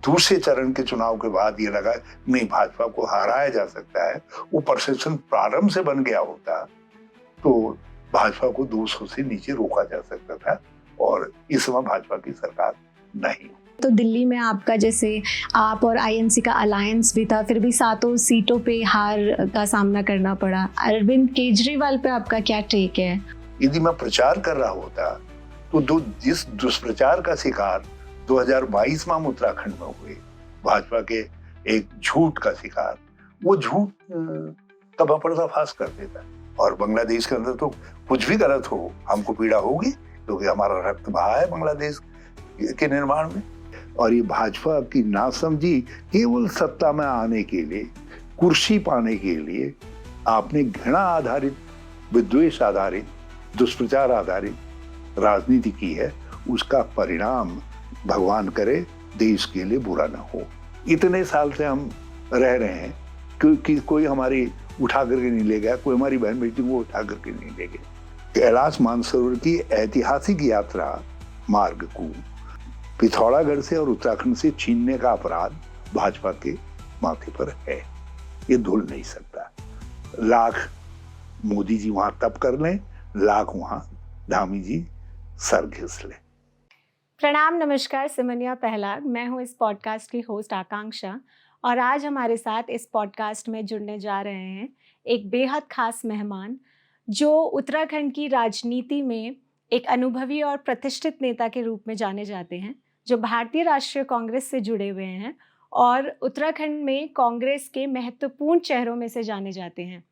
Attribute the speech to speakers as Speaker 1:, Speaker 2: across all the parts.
Speaker 1: दूसरे चरण के चुनाव के बाद ये लगा नहीं, भाजपा को हराया जा सकता है, वो परसेप्शन प्रारंभ से बन गया होता तो भाजपा को 200 से नीचे रोका जा सकता था और इस समय भाजपा की सरकार नहीं।
Speaker 2: तो दिल्ली में आपका जैसे आप और आईएनसी का अलायंस भी था, फिर भी 7 सीटों पे हार का सामना करना पड़ा। अरविंद केजरीवाल पे आपका क्या टेक है?
Speaker 1: यदि मैं प्रचार कर रहा होता तो जिस दुष्प्रचार का शिकार 2022 में हम उत्तराखंड में हुए, भाजपा के एक झूठ का शिकार, वो झूठ तब पर्दाफाश कर देता। और बांग्लादेश के अंदर तो कुछ भी गलत हो हमको पीड़ा होगी, क्योंकि हमारा रक्त बहा है बांग्लादेश के निर्माण में। और ये भाजपा की नासमझी केवल सत्ता में आने के लिए, कुर्सी पाने के लिए आपने घृणा आधारित, विद्वेष आधारित, दुष्प्रचार आधारित राजनीति की है, उसका परिणाम भगवान करे देश के लिए बुरा ना हो। इतने साल से हम रह रहे हैं कि कोई हमारी उठा करके नहीं ले गया, कोई हमारी बहन बेटी को उठा करके नहीं ले गया। कैलाश मानसरोवर की ऐतिहासिक यात्रा मार्ग को पिथौरागढ़ से और उत्तराखंड से छीनने का अपराध भाजपा के माथे पर है, ये धुल नहीं सकता। लाख मोदी जी वहां तप कर लें, लाख वहां धामी जी सर घिस लें।
Speaker 2: प्रणाम, नमस्कार, सिमनिया पहलाग। मैं हूँ इस पॉडकास्ट की होस्ट आकांक्षा और आज हमारे साथ इस पॉडकास्ट में जुड़ने जा रहे हैं एक बेहद खास मेहमान जो उत्तराखंड की राजनीति में एक अनुभवी और प्रतिष्ठित नेता के रूप में जाने जाते हैं, जो भारतीय राष्ट्रीय कांग्रेस से जुड़े हुए हैं और उत्तराखंड में कांग्रेस के महत्वपूर्ण चेहरों में से जाने जाते हैं,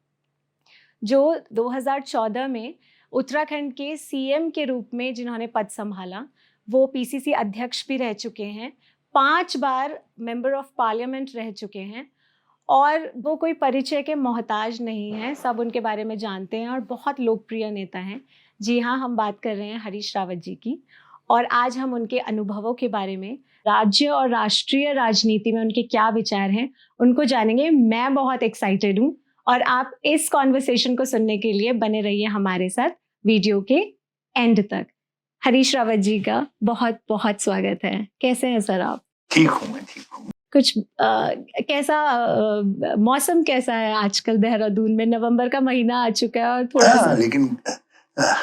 Speaker 2: जो 2014 में उत्तराखंड के सीएम के रूप में जिन्होंने पद संभाला, वो पीसीसी अध्यक्ष भी रह चुके हैं, 5 बार मेंबर ऑफ पार्लियामेंट रह चुके हैं और वो कोई परिचय के मोहताज नहीं हैं, सब उनके बारे में जानते हैं और बहुत लोकप्रिय नेता हैं। जी हाँ, हम बात कर रहे हैं हरीश रावत जी की और आज हम उनके अनुभवों के बारे में, राज्य और राष्ट्रीय राजनीति में उनके क्या विचार हैं, उनको जानेंगे। मैं बहुत एक्साइटेड हूँ और आप इस कॉन्वर्सेशन को सुनने के लिए बने रहिए हमारे साथ वीडियो के एंड तक। हरीश रावत जी का बहुत बहुत स्वागत है। कैसे हैं सर आप?
Speaker 1: ठीक हूँ, मैं ठीक हूँ।
Speaker 2: कुछ कैसा मौसम कैसा है आजकल देहरादून में? नवंबर का महीना आ चुका है और थोड़ा सा,
Speaker 1: लेकिन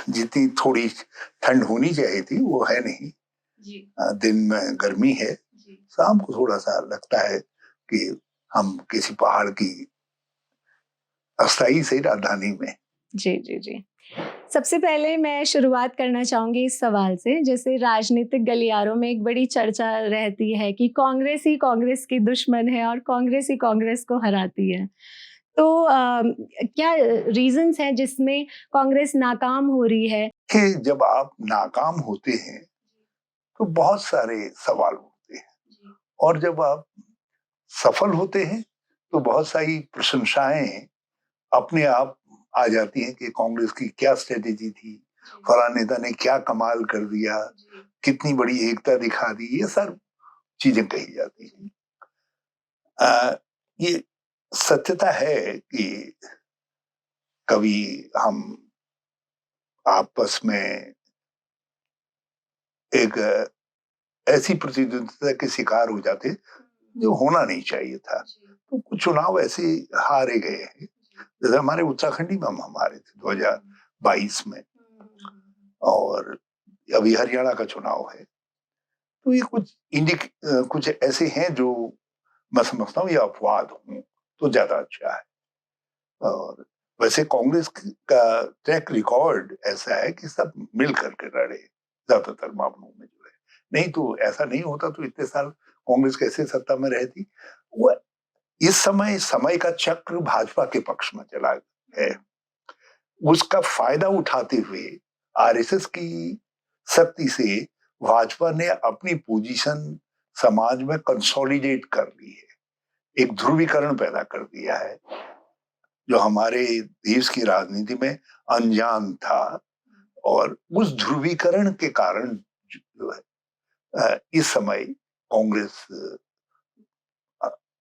Speaker 1: जितनी थोड़ी ठंड होनी चाहिए थी वो है नहीं
Speaker 2: जी।
Speaker 1: दिन में गर्मी है, शाम को थोड़ा सा लगता है कि हम किसी पहाड़ की अस्थाई से राजधानी में।
Speaker 2: जी जी जी। सबसे पहले मैं शुरुआत करना चाहूंगी इस सवाल से, जैसे राजनीतिक गलियारों में एक बड़ी चर्चा रहती है कि कांग्रेस ही कांग्रेस की दुश्मन है और कांग्रेस ही कांग्रेस को हराती है। तो क्या रीजंस हैं जिसमें कांग्रेस नाकाम हो रही है?
Speaker 1: कि जब आप नाकाम होते हैं तो बहुत सारे सवाल उठते हैं और जब आप सफल होते हैं तो बहुत सारी प्रशंसाएं अपने आप आ जाती हैं कि कांग्रेस की क्या स्ट्रेटेजी थी, फलां नेता ने क्या कमाल कर दिया, कितनी बड़ी एकता दिखा दी, ये सब चीजें कही जाती हैं। ये सत्यता है कि कभी हम आपस में एक ऐसी प्रतिद्वंदिता के शिकार हो जाते जो होना नहीं चाहिए था। तो कुछ चुनाव ऐसे हारे गए हैं, जैसे हमारे उत्तराखंडी में हम हारे थे 2022 में, और अभी हरियाणा का चुनाव है। तो ये कुछ ऐसे हैं जो मैं समझता हूँ ये अपवाद हों तो ज्यादा अच्छा है। और वैसे कांग्रेस का ट्रैक रिकॉर्ड ऐसा है कि सब मिल करके लड़े ज्यादातर मामलों में जो है, नहीं तो ऐसा नहीं होता तो इतने साल कांग्रेस कैसे सत्ता में रहती। वो इस समय का चक्र भाजपा के पक्ष में चला है, उसका फायदा उठाते हुए आरएसएस की शक्ति से भाजपा ने अपनी पोजीशन समाज में कंसोलिडेट कर ली है, एक ध्रुवीकरण पैदा कर दिया है जो हमारे देश की राजनीति में अनजान था। और उस ध्रुवीकरण के कारण जो है इस समय कांग्रेस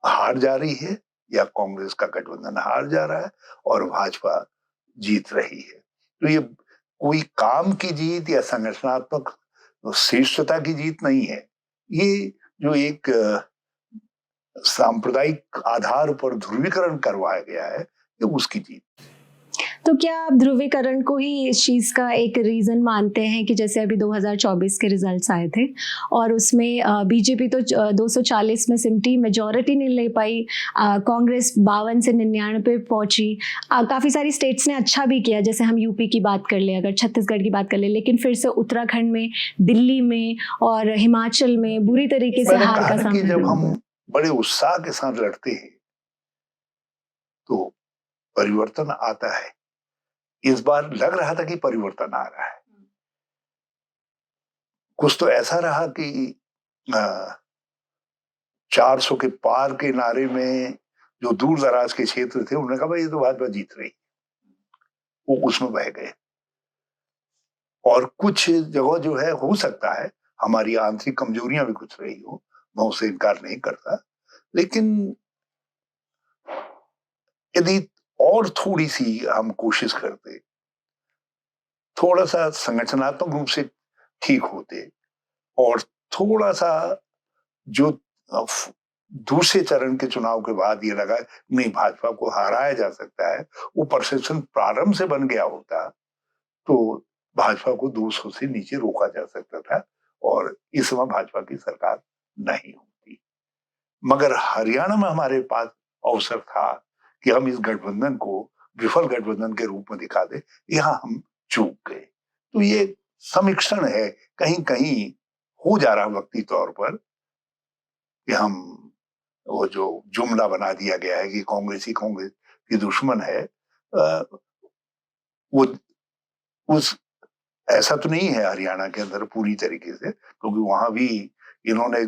Speaker 1: हार जा रही है या कांग्रेस का गठबंधन हार जा रहा है और भाजपा जीत रही है। तो ये कोई काम की जीत या संगठनात्मक श्रेष्ठता की जीत नहीं है, ये जो एक सांप्रदायिक आधार पर ध्रुवीकरण करवाया गया है, ये उसकी जीत।
Speaker 2: तो क्या आप ध्रुवीकरण को ही इस चीज़ का एक रीज़न मानते हैं कि जैसे अभी 2024 के रिजल्ट्स आए थे और उसमें बीजेपी तो 240 में सिमटी, मेजॉरिटी नहीं ले पाई, कांग्रेस 52 से 99 पहुंची, काफ़ी सारी स्टेट्स ने अच्छा भी किया, जैसे हम यूपी की बात कर लें, अगर छत्तीसगढ़ की बात कर लें, लेकिन फिर से उत्तराखंड में, दिल्ली में और हिमाचल में बुरी तरीके से हार का सामना।
Speaker 1: जब हम बड़े उत्साह के साथ लड़ते हैं तो परिवर्तन आता है। इस बार लग रहा था कि परिवर्तन आ रहा है। कुछ तो ऐसा रहा कि 400 के पार के नारे में जो दूर दराज के क्षेत्र थे, उन्होंने कहा भाई ये तो भाजपा जीत रही, वो उसमें बह गए। और कुछ जगह जो है, हो सकता है हमारी आंतरिक कमजोरियां भी कुछ रही हो, मैं उससे इनकार नहीं करता, लेकिन यदि और थोड़ी सी हम कोशिश करते, थोड़ा सा संगठनात्मक रूप से ठीक होते और थोड़ा सा जो दूसरे चरण के चुनाव के बाद ये लगा नहीं भाजपा को हराया जा सकता है, वो परसेप्शन प्रारंभ से बन गया होता, तो भाजपा को 200 से नीचे रोका जा सकता था और इस समय भाजपा की सरकार नहीं होती। मगर हरियाणा में हमारे पास अवसर था कि हम इस गठबंधन को विफल गठबंधन के रूप में दिखा दे, यहाँ हम चूक गए। तो ये समीक्षण है, कहीं कहीं हो जा रहा वक्ती तौर पर कि हम वो जो जुमला बना दिया गया है कि कांग्रेस की दुश्मन है, वो उस ऐसा तो नहीं है हरियाणा के अंदर पूरी तरीके से, क्योंकि वहां भी इन्होंने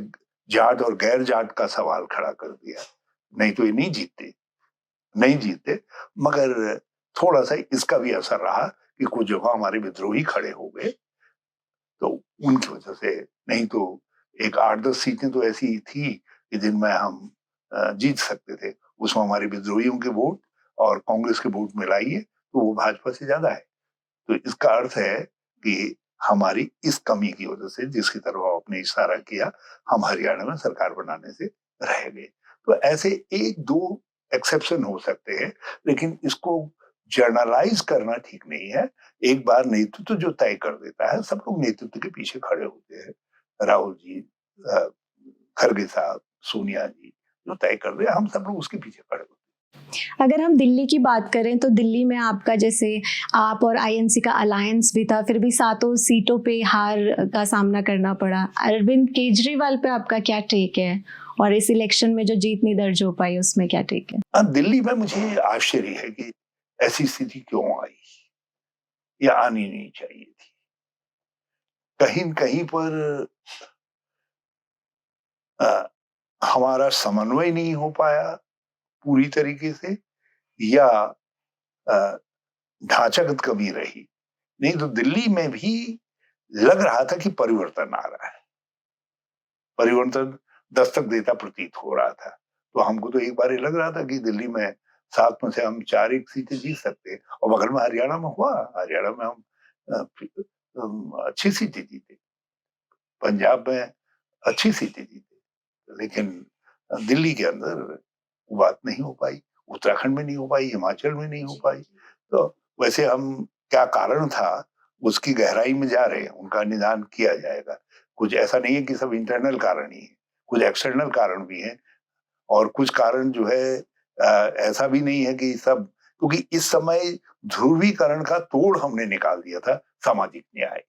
Speaker 1: जाट और गैर जाट का सवाल खड़ा कर दिया, नहीं तो ये नहीं जीतते। मगर थोड़ा सा इसका भी असर रहा कि कुछ जगह हमारे विद्रोही खड़े हो गए, तो उनकी वजह से, नहीं तो एक 8-10 सीटें तो ऐसी थी कि जिनमें हम जीत सकते थे, उसमें हमारे विद्रोहियों के वोट और कांग्रेस के वोट मिलाइए तो वो भाजपा से ज्यादा है। तो इसका अर्थ है कि हमारी इस कमी की वजह से, जिसकी तरफ आपने इशारा किया, हम हरियाणा में सरकार बनाने से रह गए। तो ऐसे 1-2 एक्सेप्शन हो सकते हैं, लेकिन इसको जर्नलाइज करना ठीक नहीं है। एक बार नेतृत्व जो तय कर देता है, सब लोग नेतृत्व के पीछे खड़े होते हैं। राहुल जी, खड़गे साहब, सोनिया जी जो तय कर दे, हम सब लोग उसके पीछे खड़े होते हैं।
Speaker 2: अगर हम दिल्ली की बात करें तो दिल्ली में आपका, जैसे आप और आईएनसी का अलायंस भी था, फिर भी 7 सीटों पे हार का सामना करना पड़ा। अरविंद केजरीवाल पे आपका क्या टेक है, और इस इलेक्शन में जो जीत नहीं दर्ज हो पाई उसमें क्या टेक है?
Speaker 1: दिल्ली में मुझे आश्चर्य है कि ऐसी स्थिति क्यों आई, या आनी नहीं चाहिए थी। कहीं कहीं पर हमारा समन्वय नहीं हो पाया पूरी तरीके से, या ढांचागत कमी रही। नहीं तो दिल्ली में भी लग रहा था कि परिवर्तन आ रहा है, परिवर्तन दस्तक देता प्रतीत हो रहा था। तो हमको तो एक बार ही लग रहा था कि दिल्ली में 7 में से हम 4 एक सीटें जीत सकते हैं, और बगल में हरियाणा में हुआ, हरियाणा में हम अच्छी सीटें जीते, पंजाब में अच्छी सीटें जीते, लेकिन दिल्ली के अंदर वो बात नहीं हो पाई, उत्तराखंड में नहीं हो पाई, हिमाचल में नहीं हो पाई। तो वैसे हम क्या कारण था उसकी गहराई में जा रहे हैं, उनका निदान किया जाएगा। कुछ ऐसा नहीं है कि सब इंटरनल कारण ही है, कुछ एक्सटर्नल कारण भी हैं, और कुछ कारण जो है ऐसा भी नहीं है कि सब, क्योंकि इस समय ध्रुवीकरण का तोड़ हमने निकाल दिया था सामाजिक न्याय।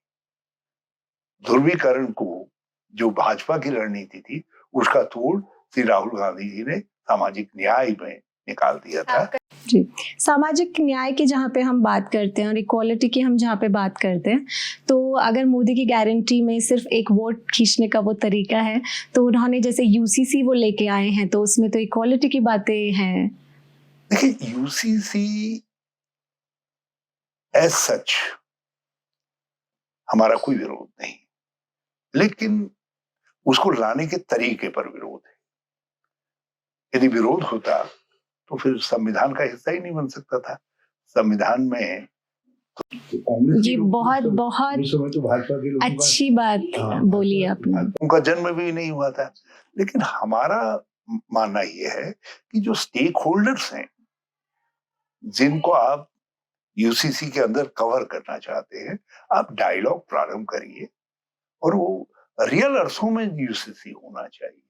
Speaker 1: ध्रुवीकरण को जो भाजपा की रणनीति थी, उसका तोड़ श्री राहुल गांधी जी ने सामाजिक न्याय में निकाल दिया था।
Speaker 2: जी, सामाजिक न्याय की जहाँ पे हम बात करते हैं और इक्वालिटी की हम जहाँ पे बात करते हैं, तो अगर मोदी की गारंटी में सिर्फ एक वोट खींचने का वो तरीका है, तो उन्होंने जैसे यूसीसी वो लेके आए हैं, तो उसमें तो इक्वालिटी की बातें हैं।
Speaker 1: देखिए, यूसीसी एज सच हमारा कोई विरोध नहीं, लेकिन उसको लाने के तरीके पर विरोध है। यदि विरोध होता तो फिर संविधान का हिस्सा ही नहीं बन सकता था। संविधान में
Speaker 2: ये बहुत अच्छी बात बोली आपने।
Speaker 1: उनका जन्म भी नहीं हुआ था, लेकिन हमारा मानना ये है कि जो स्टेक होल्डर्स हैं, जिनको आप यूसीसी के अंदर कवर करना चाहते हैं, आप डायलॉग प्रारंभ करिए और वो रियल अर्थों में यूसीसी होना चाहिए।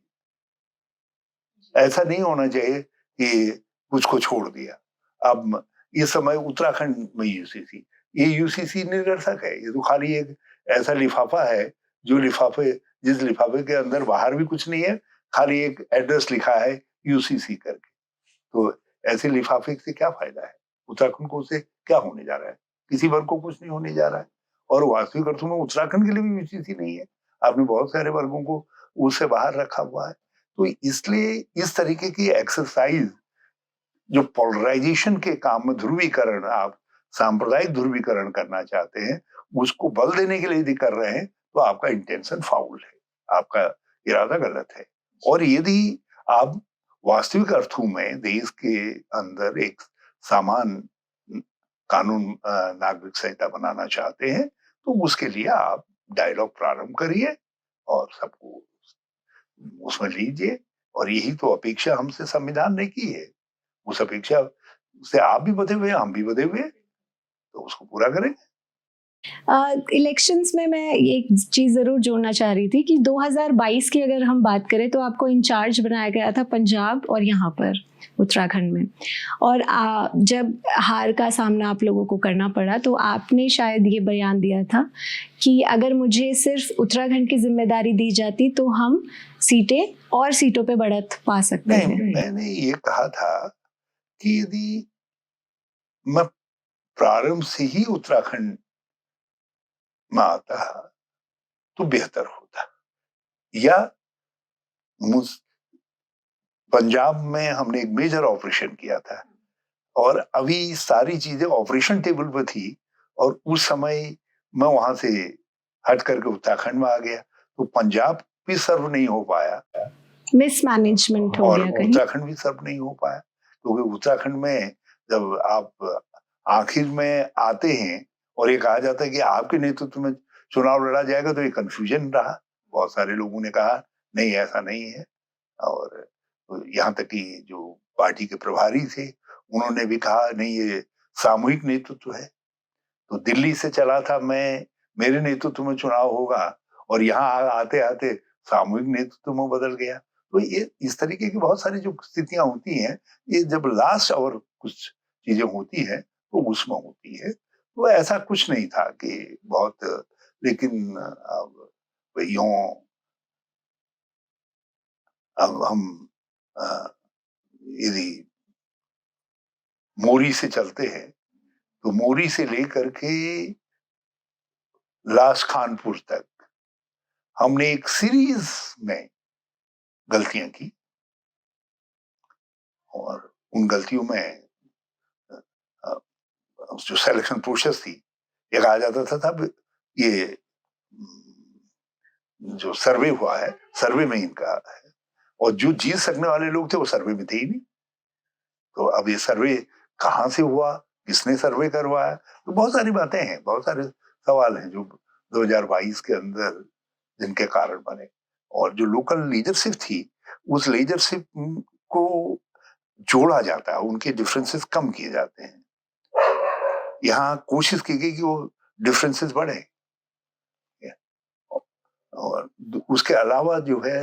Speaker 1: ऐसा नहीं होना चाहिए कि कुछ को छोड़ दिया। अब इस समय उत्तराखंड में यूसीसी, ये यूसीसी निरर्थक है। ये तो खाली एक ऐसा लिफाफा है, जो लिफाफे जिस लिफाफे के अंदर बाहर भी कुछ नहीं है, खाली एक एड्रेस लिखा है यूसीसी करके। तो ऐसे लिफाफे से क्या फायदा है? उत्तराखंड को उससे क्या होने जा रहा है? किसी वर्ग को कुछ नहीं होने जा रहा है। और वास्तविक अर्थों में उत्तराखंड के लिए भी यूसीसी नहीं है। आपने बहुत सारे वर्गों को उससे बाहर रखा हुआ है। तो इसलिए इस तरीके की एक्सरसाइज, जो पोलराइजेशन के काम में ध्रुवीकरण, आप सांप्रदायिक ध्रुवीकरण करना चाहते हैं, उसको बल देने के लिए यदि कर रहे हैं, तो आपका इंटेंशन फाउल है, आपका इरादा गलत है। और यदि आप वास्तविक अर्थों में देश के अंदर एक समान कानून नागरिक संहिता बनाना चाहते हैं, तो उसके लिए आप डायलॉग प्रारंभ करिए और सबको उसमें लीजिए। और यही तो अपेक्षा हमसे संविधान ने की है। उस अपेक्षा से आप भी बंधे हुए हैं, हम भी बंधे हुए हैं, तो उसको पूरा करें।
Speaker 2: इलेक्शंस में मैं एक चीज़ ज़रूर जोड़ना चाह रही थी कि 2022 की अगर हम बात करें तो आपको इंचार्ज बनाया गया था पंजाब और यहाँ पर उत्तराखंड में। और जब हार का सामना आप लोगों को करना पड़ा तो आपने शायद ये बयान दिया था कि अगर मुझे सिर्फ उत्तराखंड की जिम्मेदारी दी जाती तो हम सीटों पे बढ़त पा सकते थे।
Speaker 1: मैंने ये कहा था कि यदि मैं प्रारंभ से ही उत्तराखंड में आता तो बेहतर होता। या पंजाब में हमने एक मेजर ऑपरेशन किया था और अभी सारी चीजें ऑपरेशन टेबल पर थी, और उस समय मैं वहां से हट करके उत्तराखंड में आ गया, तो पंजाब भी सर्व नहीं हो पाया,
Speaker 2: मिसमैनेजमेंट हो गया कहीं,
Speaker 1: उत्तराखंड भी सर्व नहीं हो पाया। क्योंकि उत्तराखंड में जब आप आखिर में आते हैं और ये कहा जाता है कि आपके नेतृत्व में चुनाव लड़ा जाएगा, तो ये कंफ्यूजन रहा। बहुत सारे लोगों ने कहा नहीं, ऐसा नहीं है। और यहाँ तक कि जो पार्टी के प्रभारी थे, उन्होंने भी कहा नहीं, ये सामूहिक नेतृत्व है। तो दिल्ली से चला था मैं, मेरे नेतृत्व में चुनाव होगा, और यहाँ आते आते सामूहिक नेतृत्व में बदल गया। तो ये इस तरीके की बहुत सारी जो स्थितियां होती हैं, ये जब लास्ट और कुछ चीजें होती हैं तो उसमें होती है। तो ऐसा कुछ नहीं था कि बहुत, लेकिन अब हम यदि मोरी से चलते हैं तो मोरी से लेकर के लाश खानपुर तक हमने एक सीरीज में गलतियां की, और उन गलतियों में जो सिलेक्शन प्रोसेस थी, ये कहा जाता था तब ये जो सर्वे हुआ है, सर्वे में इनका है, और जो जीत सकने वाले लोग थे वो सर्वे में थे ही नहीं। तो अब ये सर्वे कहाँ से हुआ, किसने सर्वे करवाया, तो बहुत सारी बातें हैं, बहुत सारे सवाल हैं जो 2022 के अंदर जिनके कारण बने। और जो लोकल लीडरशिप थी, उस लीडरशिप को जोड़ा जाता है, उनके डिफरेंसेस कम किए जाते हैं। यहाँ कोशिश की गई कि वो डिफरेंसेस बढ़े, और उसके अलावा जो है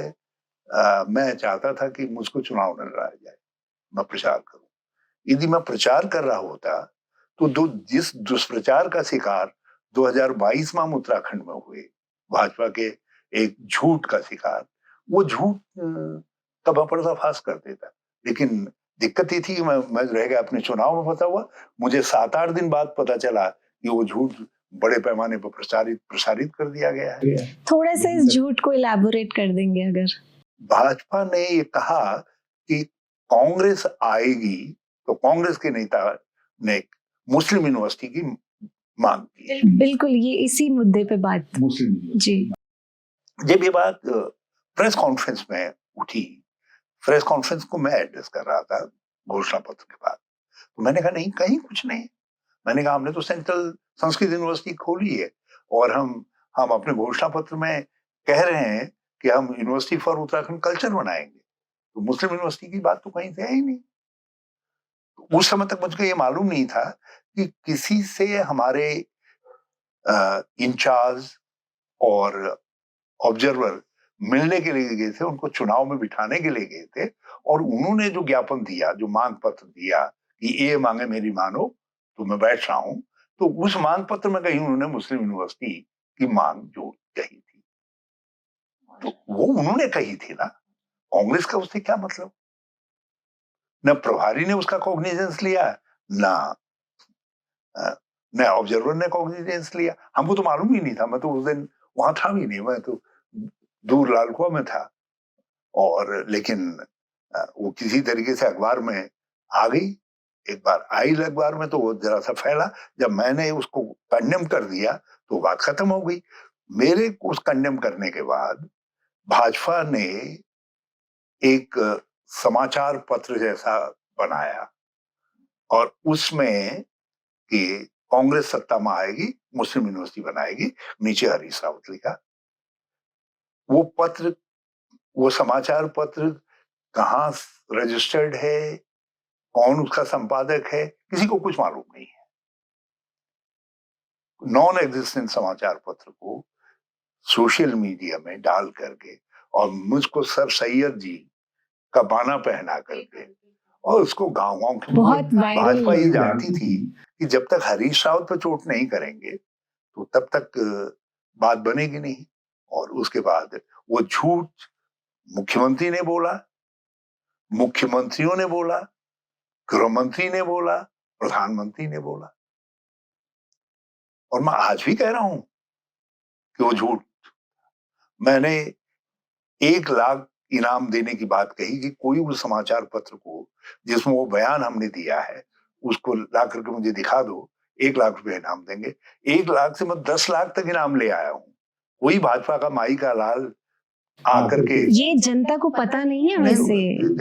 Speaker 1: मैं चाहता था कि मुझको चुनाव न लड़ाया जाए, मैं प्रचार करूं। यदि मैं प्रचार कर रहा होता तो जिस दुष्प्रचार का शिकार 2022 में हम उत्तराखंड में हुए, भाजपा के एक झूठ का शिकार, वो झूठ का मैं पर्दाफाश कर देता। लेकिन दिक्कत ये थी कि मैं रह गया अपने चुनाव में फंसा हुआ। मुझे 7-8 दिन बाद पता चला कि वो झूठ बड़े पैमाने पर प्रसारित कर दिया गया है।
Speaker 2: थोड़ा सा इस झूठ को इलैबोरेट कर देंगे अगर?
Speaker 1: भाजपा ने ये कहा कि कांग्रेस आएगी, तो कांग्रेस के नेता ने मुस्लिम यूनिवर्सिटी की मांग की।
Speaker 2: बिल्कुल, ये इसी मुद्दे पे बात जी।
Speaker 1: जब ये बात प्रेस कॉन्फ्रेंस में उठी, प्रेस कॉन्फ्रेंस को मैं एड्रेस कर रहा था घोषणा पत्र के बाद, तो मैंने कहा नहीं, कहीं कुछ नहीं। मैंने कहा हमने तो सेंट्रल संस्कृत यूनिवर्सिटी खोली है, और हम अपने घोषणा पत्र में कह रहे हैं कि हम यूनिवर्सिटी फॉर उत्तराखंड कल्चर बनाएंगे। तो मुस्लिम यूनिवर्सिटी की बात तो कहीं से है ही नहीं। तो उस समय तक मुझको ये मालूम नहीं था कि किसी से हमारे इंचार्ज और ऑब्जर्वर मिलने के लिए गए थे, उनको चुनाव में बिठाने के लिए गए थे, और उन्होंने जो ज्ञापन दिया, जो मांग पत्र दिया कि ये मांगे मेरी मानो तो मैं बैठ रहा हूं, तो उस मांग पत्र में कहीं उन्होंने मुस्लिम यूनिवर्सिटी की मांग जो कही थी, तो वो उन्होंने कही थी ना, कांग्रेस का उससे क्या मतलब? न प्रभारी ने उसका कॉग्निजेंस लिया, ना न ऑब्जर्वर ने कॉग्निजेंस लिया। हमको तो मालूम ही नहीं था, मैं तो उस दिन वहां था भी नहीं, मैं तो दूर लालकुआ में था। और लेकिन वो किसी तरीके से अखबार में आ गई। एक बार आई अखबार में तो वो जरा सा फैला, जब मैंने उसको कंडेम कर दिया तो बात खत्म हो गई। मेरे उस कंडेम करने के बाद भाजपा ने एक समाचार पत्र जैसा बनाया, और उसमें कि कांग्रेस सत्ता में आएगी, मुस्लिम यूनिवर्सिटी बनाएगी, नीचे हरीश रावत लिखा। वो पत्र, वो समाचार पत्र कहाँ रजिस्टर्ड है, कौन उसका संपादक है, किसी को कुछ मालूम नहीं है। नॉन एग्जिस्टेंट समाचार पत्र को सोशल मीडिया में डाल करके, और मुझको सर सैयद जी का बाना पहना करके, और उसको गांव गांव के
Speaker 2: बहुत वायरल
Speaker 1: भाजपा ये
Speaker 2: हुआ।
Speaker 1: जानती थी कि जब तक हरीश रावत पर चोट नहीं करेंगे तो तब तक बात बनेगी नहीं। और उसके बाद वो झूठ मुख्यमंत्री ने बोला, मुख्यमंत्रियों ने बोला, गृह मंत्री ने बोला, प्रधानमंत्री ने बोला, और मैं आज भी कह रहा हूं कि वो झूठ। मैंने 1 लाख इनाम देने की बात कही कि कोई उस समाचार पत्र को जिसमें वो बयान हमने दिया है उसको ला करके मुझे दिखा दो, 1 लाख रुपए इनाम देंगे। 1 लाख से मैं 10 लाख तक इनाम ले आया हूं। वही भाजपा का माई का लाल आकर के,
Speaker 2: ये जनता को पता नहीं है वैसे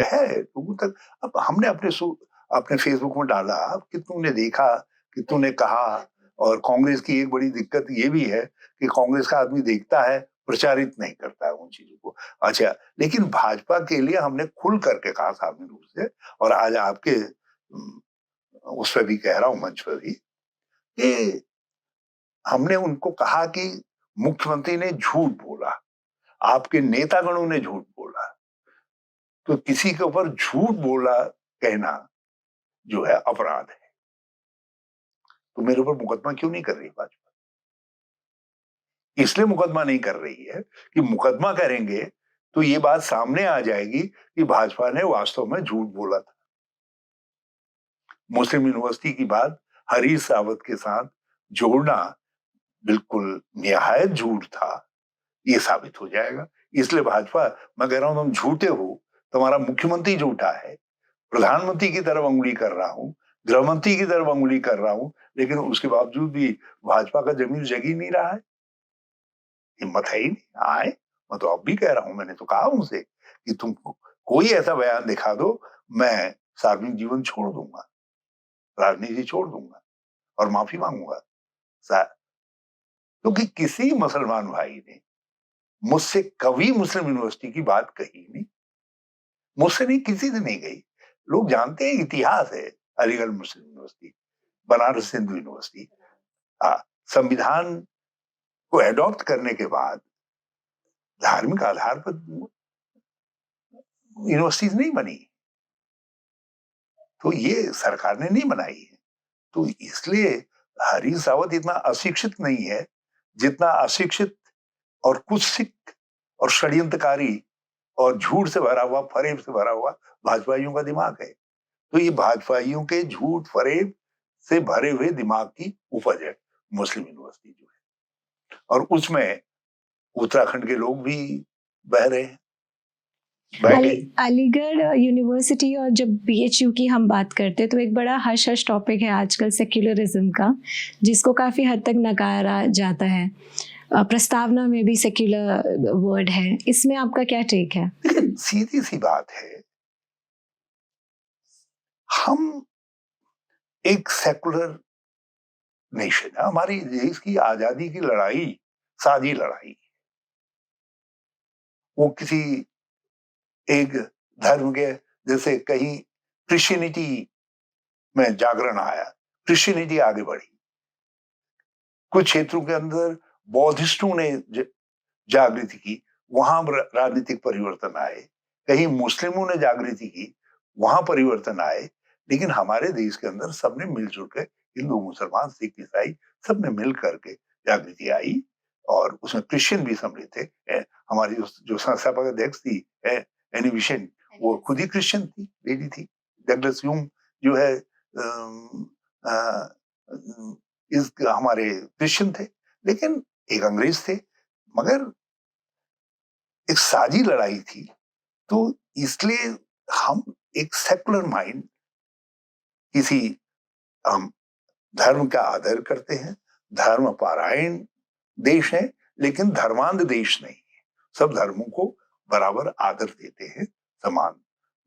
Speaker 1: है लोगों तक। अब हमने अपने फेसबुक में डाला कि तूने देखा, कि तूने कहा। और कांग्रेस की एक बड़ी दिक्कत ये भी है कि कांग्रेस का आदमी देखता है, प्रचारित नहीं करता है उन चीजों को। अच्छा, लेकिन भाजपा के लिए हमने खुल करके कहा सार्वजनिक रूप से, और आज आपके उस पर भी कह रहा हूं, मंच पर भी, कि हमने उनको कहा कि मुख्यमंत्री ने झूठ बोला, आपके नेतागणों ने झूठ बोला, तो किसी के ऊपर झूठ बोला कहना जो है अपराध है। तो मेरे ऊपर मुकदमा क्यों नहीं कर रही भाजपा? इसलिए मुकदमा नहीं कर रही है कि मुकदमा करेंगे तो ये बात सामने आ जाएगी कि भाजपा ने वास्तव में झूठ बोला था। मुस्लिम यूनिवर्सिटी की बात हरीश रावत के साथ जोड़ना बिल्कुल निहायत झूठ था, ये साबित हो जाएगा। इसलिए भाजपा, मैं कह रहा हूं तुम झूठे हो, तुम्हारा मुख्यमंत्री झूठा है, प्रधानमंत्री की तरफ उंगली कर रहा हूं, गृह मंत्री की तरफ उंगली कर रहा हूं, लेकिन उसके बावजूद भी भाजपा का जमीन जग ही नहीं रहा है, हिम्मत है ही नहीं आए। मैं तो अब भी कह रहा हूं, मैंने तो कहा उनसे कि तुम कोई ऐसा बयान दिखा दो, मैं सार्वजनिक जीवन छोड़ दूंगा, राजनीति छोड़ दूंगा और माफी मांगूंगा। क्योंकि किसी मुसलमान भाई ने मुझसे कभी मुस्लिम यूनिवर्सिटी की बात कही नहीं, मुझसे नहीं, किसी से नहीं गई। लोग जानते हैं, इतिहास है, अलीगढ़ मुस्लिम यूनिवर्सिटी, बनारस हिंदू यूनिवर्सिटी। संविधान को एडॉप्ट करने के बाद धार्मिक आधार पर यूनिवर्सिटीज नहीं बनी, तो ये सरकार ने नहीं बनाई है। तो इसलिए हरीश रावत इतना अशिक्षित नहीं है जितना अशिक्षित और कुत्सित और षड्यंत्रकारी और झूठ से भरा हुआ, फरेब से भरा हुआ भाजपाइयों का दिमाग है। तो ये भाजपाइयों के झूठ फरेब से भरे हुए दिमाग की उपज है मुस्लिम यूनिवर्सिटी जो है, और उसमें उत्तराखंड के लोग भी बह रहे हैं।
Speaker 2: अलीगढ़ यूनिवर्सिटी और जब बीएचयू की हम बात करते हैं तो एक बड़ा हश हश टॉपिक है आजकल सेक्युलरिज्म का, जिसको काफ़ी हद तक नकारा जाता है। प्रस्तावना में भी सेक्युलर वर्ड है, इसमें आपका क्या टेक है?
Speaker 1: सीधी सी बात है, हम एक सेकुलर नेशन है। हमारी देश की आजादी की लड़ाई साझी लड़ाई, वो किसी एक धर्म के, जैसे कहीं क्रिश्चियनिटी में जागरण आया, क्रिश्चियनिटी आगे बढ़ी, कुछ क्षेत्रों के अंदर बौद्धिस्टों ने जागृति की, वहां राजनीतिक परिवर्तन आए, कहीं मुस्लिमों ने जागृति की, वहां परिवर्तन आए। लेकिन हमारे देश के अंदर सबने मिलजुल के, हिंदू मुसलमान सिख ईसाई सबने मिल करके जागृति आई, और उसमें क्रिश्चियन भी सम्मिलित थे। हमारी जो संस्थापक अध्यक्ष थी एनी बेसेंट, वो खुद ही क्रिश्चियन थी, लेडी थी। डगलस ह्यूम जो है इस हमारे क्रिश्चियन थे, लेकिन एक अंग्रेज थे। मगर एक साझी लड़ाई थी, तो इसलिए हम एक सेकुलर माइंड, किसी हम धर्म का आदर करते हैं, धर्म पारायण देश है, लेकिन धर्मांध देश नहीं है। सब धर्मों को बराबर आदर देते हैं, समान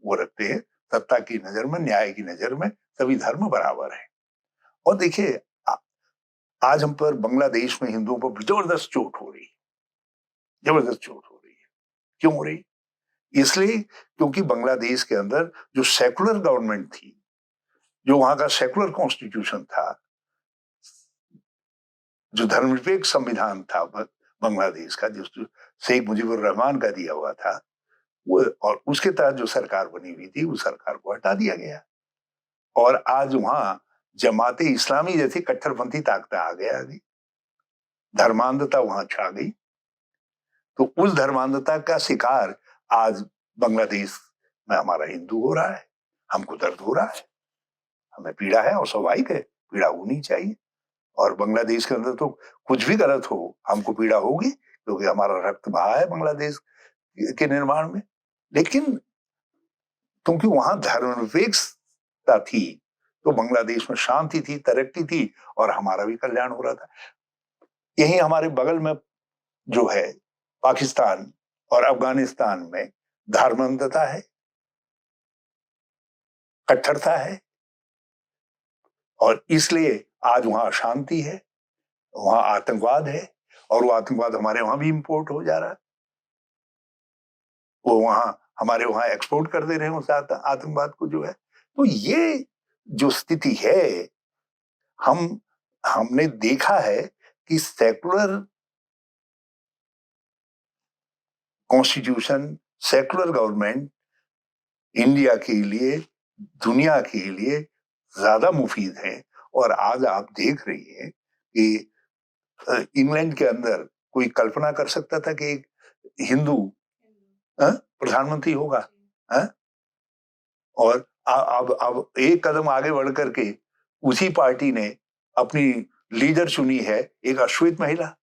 Speaker 1: वो रखते हैं, सत्ता की नजर में, न्याय की नजर में सभी धर्म बराबर है। और देखिए, आज हम पर बांग्लादेश में हिंदुओं पर जबरदस्त चोट हो रही है, जबरदस्त चोट हो रही है। क्यों हो रही? इसलिए क्योंकि बांग्लादेश के अंदर जो सेकुलर गवर्नमेंट थी, जो वहां का सेकुलर कॉन्स्टिट्यूशन था, जो धर्मनिरपेक्ष संविधान था बांग्लादेश का, जो शेख मुजीबुर रहमान का दिया हुआ था, वो, और उसके तहत जो सरकार बनी हुई थी, उस सरकार को हटा दिया गया। और आज वहां जमाते इस्लामी जैसी कट्टरपंथी ताकतें आ गया, धर्मांधता वहां छा गई। तो उस धर्मांधता का शिकार आज बांग्लादेश में हमारा हिंदू हो रहा है। हमको दर्द हो रहा है, हमें पीड़ा है, और स्वाभाविक है, पीड़ा होनी चाहिए। और बांग्लादेश के अंदर तो कुछ भी गलत हो, हमको पीड़ा होगी, क्योंकि हमारा रक्त बहा है बांग्लादेश के निर्माण में। लेकिन क्योंकि वहां धर्मनिरपेक्षता थी, तो बांग्लादेश में शांति थी, तरक्की थी, और हमारा भी कल्याण हो रहा था। यही हमारे बगल में जो है पाकिस्तान और अफगानिस्तान में धर्मांधता है, कट्टरता है, और इसलिए आज वहां अशांति है, वहां आतंकवाद है, और वो आतंकवाद हमारे वहां भी इंपोर्ट हो जा रहा है। वो वहां हमारे वहां एक्सपोर्ट कर दे रहे हैं उस आतंकवाद को, जो है। तो ये जो स्थिति है, हमने देखा है कि secular constitution, secular government India के लिए, दुनिया के लिए ज्यादा मुफीद है। और आज आप देख रही हैं कि इंग्लैंड के अंदर कोई कल्पना कर सकता था कि एक हिंदू प्रधानमंत्री होगा? और अब एक कदम आगे बढ़ करके उसी पार्टी ने अपनी लीडर चुनी है, एक अश्वेत महिला,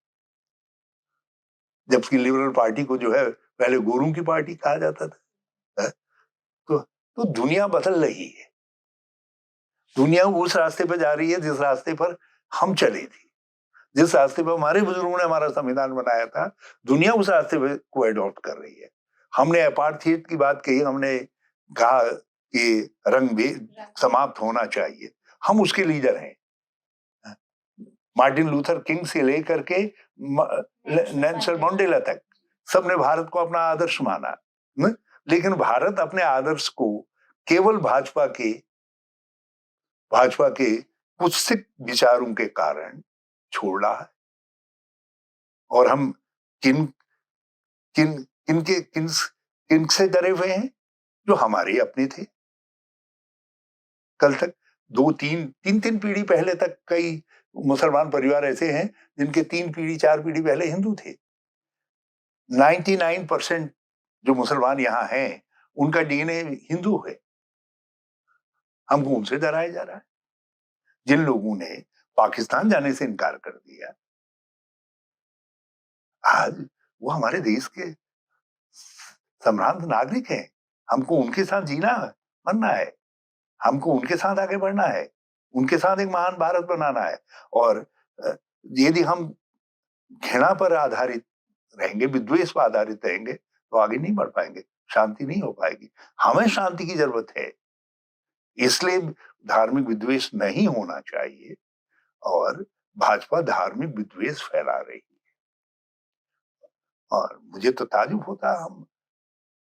Speaker 1: जबकि लिबरल पार्टी को जो है पहले गोरों की पार्टी कहा जाता था। तो दुनिया बदल रही है, दुनिया उस रास्ते पर जा रही है जिस रास्ते पर हम चले थे, जिस रास्ते पर हमारे बुजुर्गों ने हमारा संविधान बनाया था। दुनिया उस रास्ते को एडॉप्ट कर रही है। हमने अपार्थाइड की बात कही, हमने कहा कि रंगभेद समाप्त होना चाहिए, हम उसके लीडर हैं। मार्टिन लूथर किंग से लेकर के नेल्सन मंडेला तक सबने भारत को अपना आदर्श माना, लेकिन भारत अपने आदर्श को केवल भाजपा के कुत्सित विचारों के कारण छोड़ रहा है। और हम किन किन किनके किन किन से डरे हुए हैं? जो हमारे अपने थे। कल तक तीन पीढ़ी पहले तक कई मुसलमान परिवार ऐसे हैं जिनके 3 पीढ़ी 4 पीढ़ी पहले हिंदू थे। 99% जो मुसलमान यहाँ हैं, उनका डीएनए हिंदू है। हमको उनसे डराया जा रहा है। जिन लोगों ने पाकिस्तान जाने से इनकार कर दिया, आज वो हमारे देश के सम्भ्रांत नागरिक हैं। हमको उनके साथ जीना मरना है, हमको उनके साथ आगे बढ़ना है, उनके साथ एक महान भारत बनाना है। और यदि हम घृणा पर आधारित रहेंगे, विद्वेष पर आधारित रहेंगे, तो आगे नहीं बढ़ पाएंगे, शांति नहीं हो पाएगी। हमें शांति की जरूरत है, इसलिए धार्मिक विद्वेष नहीं होना चाहिए। और भाजपा धार्मिक विद्वेष फैला रही है, और मुझे तो ताज्जुब होता, हम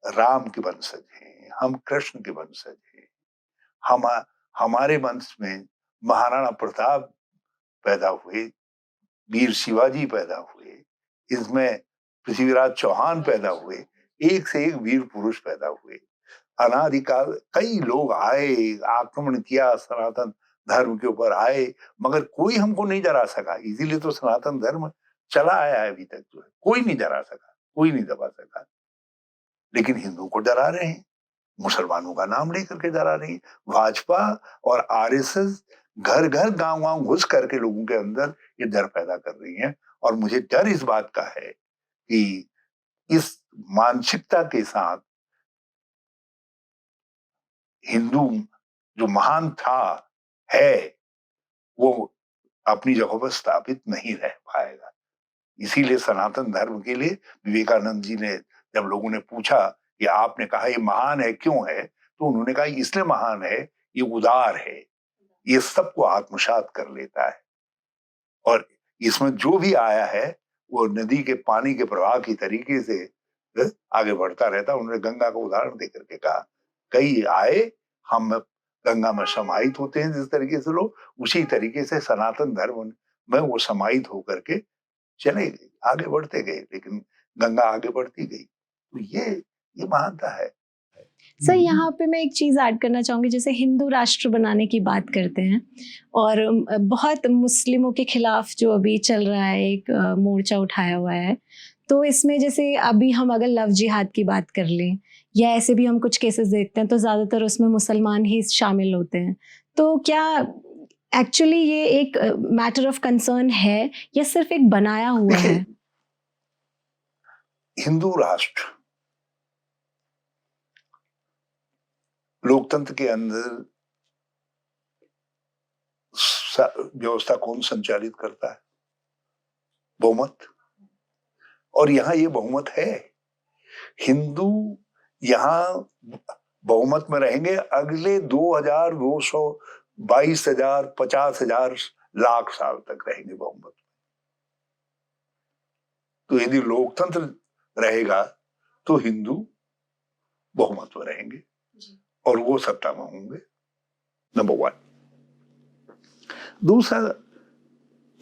Speaker 1: राम के वंशज हैं, हम कृष्ण के वंशज हैं। हम हमारे वंश में महाराणा प्रताप पैदा हुए, वीर शिवाजी पैदा हुए, इसमें पृथ्वीराज चौहान पैदा हुए, एक से एक वीर पुरुष पैदा हुए। अनादिकाल कई लोग आए, आक्रमण किया, सनातन धर्म के ऊपर आए, मगर कोई हमको नहीं डरा सका। इसीलिए तो सनातन धर्म चला आया है अभी तक, जो है कोई नहीं डरा सका, कोई नहीं दबा सका। लेकिन हिंदुओं को डरा रहे हैं, मुसलमानों का नाम लेकर के डरा रही है। भाजपा और आरएसएस घर घर गांव गांव घुस करके लोगों के अंदर ये डर पैदा कर रही है। और मुझे डर इस बात का है कि इस मानसिकता के साथ हिंदू जो महान था है, वो अपनी जगह पर स्थापित नहीं रह पाएगा। इसीलिए सनातन धर्म के लिए विवेकानंद जी ने, जब लोगों ने पूछा कि आपने कहा ये महान है, क्यों है, तो उन्होंने कहा इसलिए महान है, ये उदार है, ये सबको आत्मसात कर लेता है, और इसमें जो भी आया है वो नदी के पानी के प्रवाह की तरीके से आगे बढ़ता रहता। उन्होंने गंगा का उदाहरण देकर के कहा, कई आए, हम गंगा में समाहित होते हैं, जिस तरीके से लोग, उसी तरीके से सनातन धर्म में वो समाहित होकर के चले गए, आगे बढ़ते गए, लेकिन गंगा आगे बढ़ती गई। तो ये महानता है।
Speaker 2: सर, यहाँ पे मैं एक चीज़ ऐड करना चाहूँगी, जैसे हिंदू राष्ट्र बनाने की बात करते हैं और बहुत मुस्लिमों के खिलाफ जो अभी चल रहा है, एक मोर्चा उठाया हुआ है, तो इसमें जैसे अभी हम अगर लव जिहाद की बात कर लें या ऐसे भी हम कुछ केसेस देखते हैं तो ज़्यादातर उसमें मुसलमान ही शामिल होते हैं। तो क्या एक्चुअली ये एक मैटर ऑफ कंसर्न है या सिर्फ एक बनाया हुआ है?
Speaker 1: हिंदू राष्ट्र लोकतंत्र के अंदर व्यवस्था कौन संचालित करता है? बहुमत। और यहां ये बहुमत है। हिंदू यहां बहुमत में रहेंगे अगले 2000, 200, 22,000, 50,000 लाख साल तक रहेंगे बहुमत। तो यदि लोकतंत्र रहेगा तो हिंदू बहुमत में रहेंगे और वो सत्ता में होंगे, नंबर 1। दूसरा,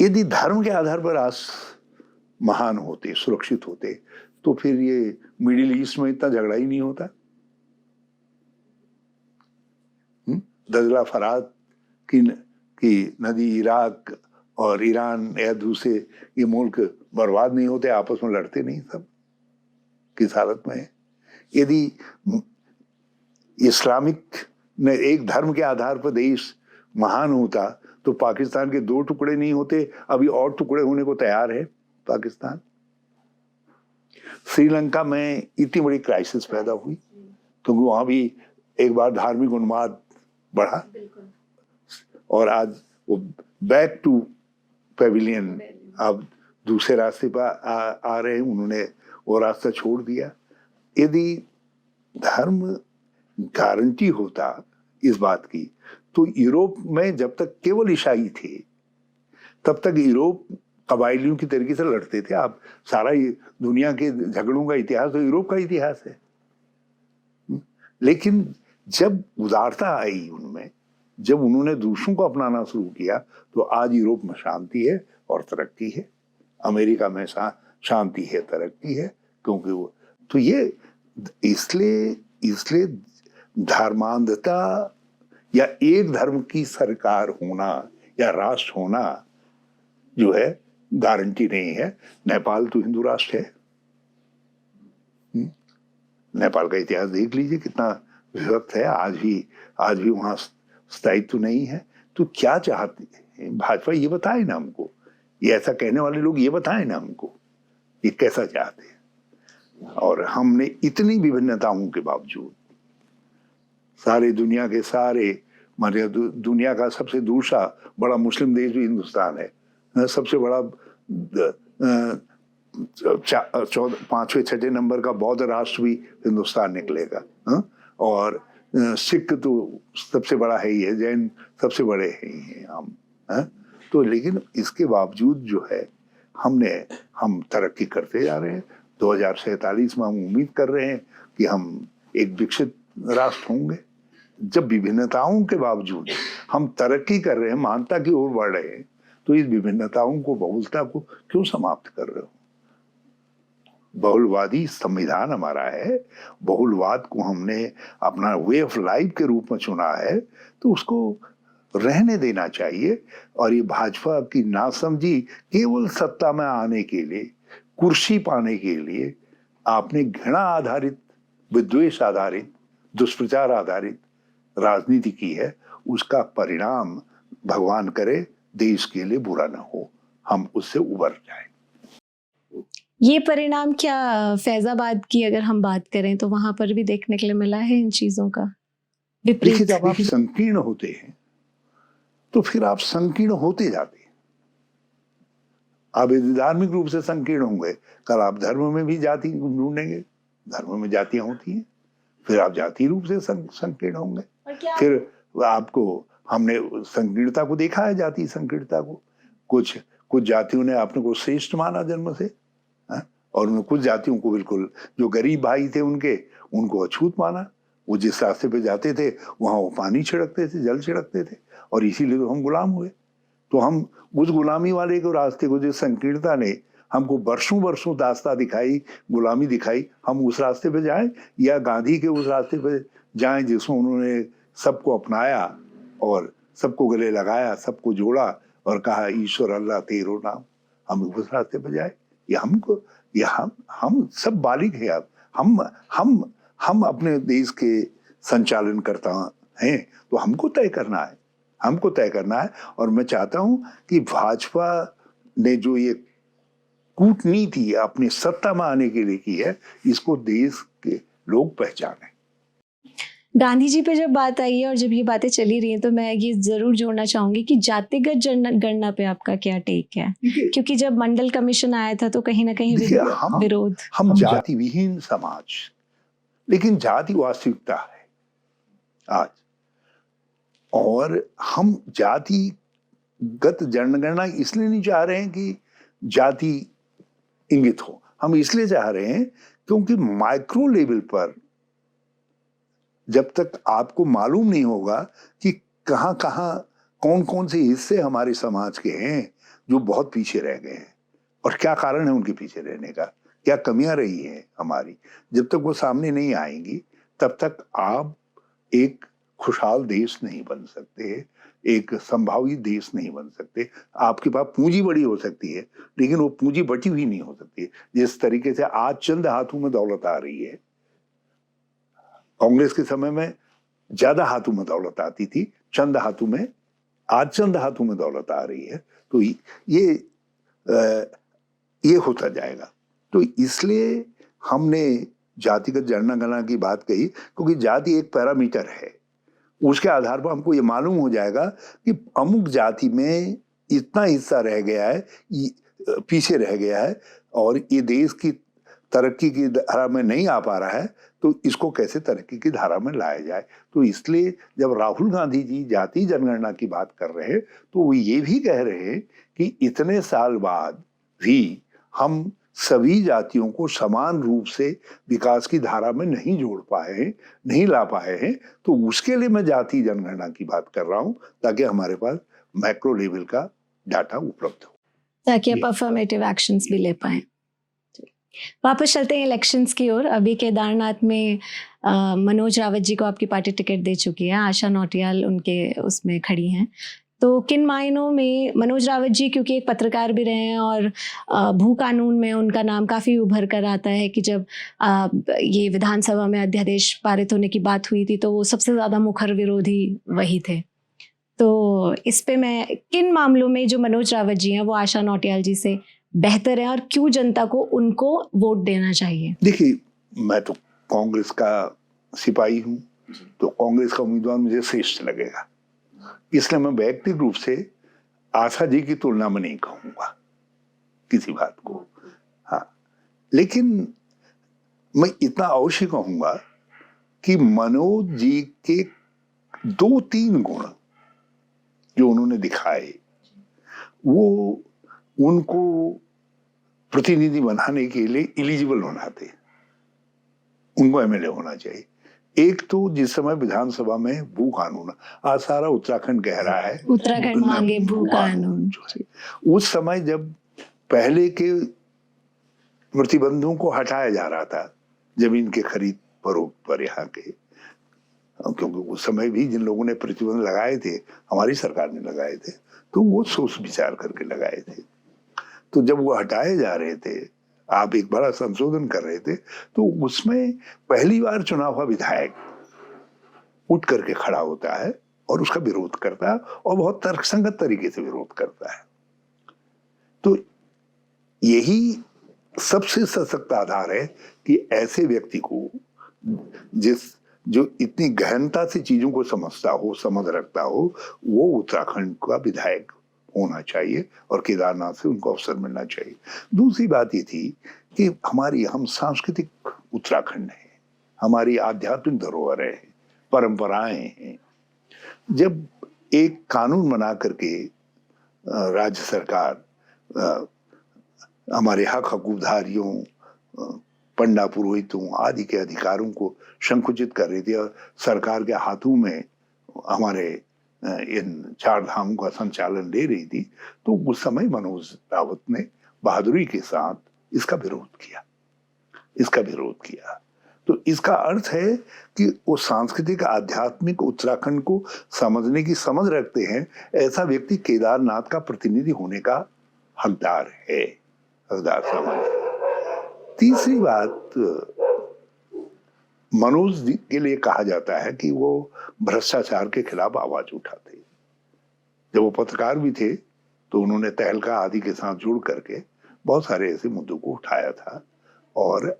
Speaker 1: यदि धर्म के आधार पर आज महान होते, सुरक्षित होते, तो फिर ये मिडिल ईस्ट में इतना झगड़ा ही नहीं होता। दजला फरात की नदी, इराक और ईरान या दूसरे ये मुल्क बर्बाद नहीं होते, आपस में लड़ते नहीं, सब किस हालत में है। यदि इस्लामिक ने एक धर्म के आधार पर देश महान होता तो पाकिस्तान के 2 टुकड़े नहीं होते, अभी और टुकड़े होने को तैयार है पाकिस्तान। श्रीलंका में इतनी बड़ी क्राइसिस पैदा हुई क्योंकि वहां भी एक बार धार्मिक उन्माद बढ़ा और आज वो बैक टू पेविलियन, अब दूसरे रास्ते पर आ रहे हैं। उन्होंने वो रास्ता छोड़ दिया। यदि धर्म गारंटी होता इस बात की, तो यूरोप में जब तक केवल ईसाई थे तब तक यूरोप कबायलियों की तरीके से लड़ते थे। आप सारा दुनिया के झगड़ों का इतिहास तो यूरोप का इतिहास है। लेकिन जब उदारता आई उनमें, जब उन्होंने दूसरों को अपनाना शुरू किया, तो आज यूरोप में शांति है और तरक्की है। अमेरिका में शांति है, तरक्की है, क्योंकि वो तो ये इसलिए धर्मांधता या एक धर्म की सरकार होना या राष्ट्र होना जो है गारंटी नहीं है। नेपाल तो हिंदू राष्ट्र है। नेपाल का इतिहास देख लीजिए, कितना विभक्त है। आज भी वहां स्थायित्व नहीं है। तो क्या चाहती है भाजपा, ये बताए ना हमको। ये ऐसा कहने वाले लोग ये बताए ना हमको, ये कैसा चाहते हैं। और हमने इतनी विभिन्नताओं के बावजूद सारे दुनिया के माने दुनिया का सबसे दूसरा बड़ा मुस्लिम देश भी हिंदुस्तान है। सबसे बड़ा 5वें 6वें नंबर का बौद्ध राष्ट्र भी हिंदुस्तान निकलेगा। और सिख तो सबसे बड़ा है ही है, जैन सबसे बड़े हैं हम। तो लेकिन इसके बावजूद जो है हम तरक्की करते जा रहे हैं। 2047 में हम उम्मीद कर रहे हैं कि हम एक विकसित राष्ट्र होंगे। जब विभिन्नताओं के बावजूद हम तरक्की कर रहे हैं, मानवता की ओर बढ़ रहे हैं, तो इस विभिन्नताओं को, बहुलता को क्यों समाप्त कर रहे हो? बहुलवादी संविधान हमारा है, बहुलवाद को हमने अपना वे ऑफ लाइफ के रूप में चुना है, तो उसको रहने देना चाहिए। और ये भाजपा की नासमझी केवल सत्ता में आने के लिए, कुर्सी पाने के लिए आपने घृणा आधारित, विद्वेष आधारित, दुष्प्रचार आधारित राजनीति की है, उसका परिणाम भगवान करे देश के लिए बुरा ना हो, हम उससे उबर जाएं।
Speaker 2: ये परिणाम क्या फैजाबाद की अगर हम बात करें तो वहां पर भी देखने के लिए मिला है इन चीजों का
Speaker 1: देखिए,
Speaker 2: विपरीत?
Speaker 1: जब आप संकीर्ण होते हैं तो फिर आप संकीर्ण होते जाते हैं। आप यदि धार्मिक रूप से संकीर्ण होंगे, कल आप धर्म में भी जाति ढूंढेंगे, धर्म में जातियां होती हैं, फिर आप जाति रूप से संकीर्ण होंगे। फिर आपको, हमने संकीर्णता को देखा है, जाति संकीर्णता को। कुछ जातियों ने अपने को श्रेष्ठ माना जन्म से, और कुछ जातियों को बिल्कुल, जो गरीब भाई थे उनको अछूत माना। वो जिस रास्ते पे जाते थे वहां वो पानी छिड़कते थे, जल छिड़कते थे, और इसीलिए तो हम गुलाम हुए। तो हम उस गुलामी वाले को रास्ते को, जिस संकीर्णता ने हमको वर्षों दास्ता दिखाई, गुलामी दिखाई, हम उस रास्ते पे जाएं, या गांधी के उस रास्ते पे जाएं जिसमें उन्होंने सबको अपनाया और सबको गले लगाया, सबको जोड़ा और कहा ईश्वर अल्लाह तेरो नाम, हम उस रास्ते पे जाए? हम सब बालिग हैं। अब हम अपने देश के संचालन करता हैं, तो हमको तय करना है। और मैं चाहता हूं कि भाजपा ने जो ये कूटनीति अपनी सत्ता में आने के लिए की है, इसको देश के लोग पहचाने।
Speaker 2: गांधी जी पे जब बात आई है और जब ये बातें चली रही हैं, तो मैं ये जरूर जोड़ना चाहूंगी कि जातिगत गणना पे आपका क्या टेक है? क्योंकि जब मंडल कमीशन आया था तो कहीं ना कहीं विरोध।
Speaker 1: हम जाति विहीन समाज, लेकिन जाति वास्तविकता है आज, और हम जातिगत जनगणना इसलिए नहीं चाह रहे हैं कि जाति इंगित हो, हम इसलिए चाह रहे हैं क्योंकि माइक्रो लेवल पर जब तक आपको मालूम नहीं होगा कि कहां कौन कौन से हिस्से हमारे समाज के हैं जो बहुत पीछे रह गए हैं, और क्या कारण है उनके पीछे रहने का, क्या कमियां रही हैं हमारी, जब तक वो सामने नहीं आएंगी तब तक आप एक खुशहाल देश नहीं बन सकते, एक संभावित देश नहीं बन सकते। आपके पास पूंजी बड़ी हो सकती है, लेकिन वो पूंजी बटी हुई नहीं हो सकती। जिस तरीके से आज चंद हाथों में दौलत आ रही है, कांग्रेस के समय में ज्यादा हाथों में दौलत आती थी, आज चंद हाथों में दौलत आ रही है। तो ये होता जाएगा। तो इसलिए हमने जातिगत जनगणना की बात कही, क्योंकि जाति एक पैरामीटर है, उसके आधार पर हमको ये मालूम हो जाएगा कि अमुक जाति में इतना हिस्सा रह गया है, पीछे रह गया है, और ये देश की तरक्की की धारा में नहीं आ पा रहा है, तो इसको कैसे तरक्की की धारा में लाया जाए। तो इसलिए जब राहुल गांधी जी जाति जनगणना की बात कर रहे हैं, तो वो ये भी कह रहे हैं कि इतने साल बाद भी हम सभी जातियों को समान रूप से विकास की धारा में नहीं जोड़ पाए हैं, नहीं ला पाए हैं। तो उसके लिए मैं जाति जनगणना की बात कर रहा हूं, ताकि हमारे पास मैक्रो लेवल का डाटा उपलब्ध हो,
Speaker 2: ताकि आप अफर्मेटिव एक्शंस भी ले पाए। वापस चलते हैं इलेक्शंस की ओर। अभी केदारनाथ में मनोज रावत जी को आपकी पार्टी टिकट दे चुकी है, आशा नौटियाल उनके उसमें खड़ी हैं। तो किन मायनों में मनोज रावत जी, क्योंकि एक पत्रकार भी रहे हैं और भू कानून में उनका नाम काफ़ी उभर कर आता है कि जब ये विधानसभा में अध्यादेश पारित होने की बात हुई थी तो वो सबसे ज़्यादा मुखर विरोधी वही थे। तो इस पे मैं किन मामलों में जो मनोज रावत जी हैं वो आशा नौटियाल जी से बेहतर है, और क्यों जनता को उनको वोट देना चाहिए?
Speaker 1: देखिए, मैं तो कांग्रेस का सिपाही हूं, तो कांग्रेस का उम्मीदवार मुझे श्रेष्ठ लगेगा, इसलिए मैं व्यक्तिगत रूप से आशा जी की तुलना में नहीं कहूंगा किसी बात को। हाँ, लेकिन मैं इतना अवश्य कहूंगा कि मनोज जी के 2-3 गुण जो उन्होंने दिखाए, वो उनको प्रतिनिधि बनाने के लिए एलिजिबल होना थे, उनको एमएलए होना चाहिए। एक तो जिस समय विधानसभा में भू कानून, आज सारा उत्तराखंड कह रहा है
Speaker 2: उत्तराखंड मांगे भू कानून,
Speaker 1: जो है, उस समय जब पहले के प्रतिबंधों को हटाया जा रहा था जमीन के खरीद फरोख्त पर यहाँ के, क्योंकि उस समय भी जिन लोगों ने प्रतिबंध लगाए थे हमारी सरकार ने लगाए थे, तो वो सोच विचार करके लगाए थे। तो जब वो हटाए जा रहे थे, आप एक बड़ा संशोधन कर रहे थे, तो उसमें पहली बार चुना हुआ विधायक उठ करके खड़ा होता है और उसका विरोध करता है और बहुत तर्कसंगत तरीके से विरोध करता है। तो यही सबसे सशक्त आधार है कि ऐसे व्यक्ति को जो इतनी गहनता से चीजों को समझता हो, समझ रखता हो, वो उत्तराखंड का विधायक होना चाहिए और केदारनाथ से उनको अवसर मिलना चाहिए। दूसरी बात ये थी कि हम सांस्कृतिक उत्तराखंड है, हमारी आध्यात्मिक धरोहर है, परंपराएं हैं। जब एक कानून बना करके राज्य सरकार हमारे हकूकधारियों, पंडा पुरोहितों आदि के अधिकारों को संकुचित कर रही थी और सरकार के हाथों में हमारे इन चार धामों का संचालन ले रही थी, तो उस समय मनोज रावत ने बहादुरी के साथ इसका विरोध किया। तो इसका अर्थ है कि वो सांस्कृतिक आध्यात्मिक उत्तराखंड को समझने की समझ रखते हैं, ऐसा व्यक्ति केदारनाथ का प्रतिनिधि होने का हकदार समझ। तीसरी बात, मनोज के लिए कहा जाता है कि वो भ्रष्टाचार के खिलाफ आवाज उठाते। जब वो पत्रकार भी थे तो उन्होंने तहलका आदि के साथ जुड़ करके बहुत सारे ऐसे मुद्दों को उठाया था और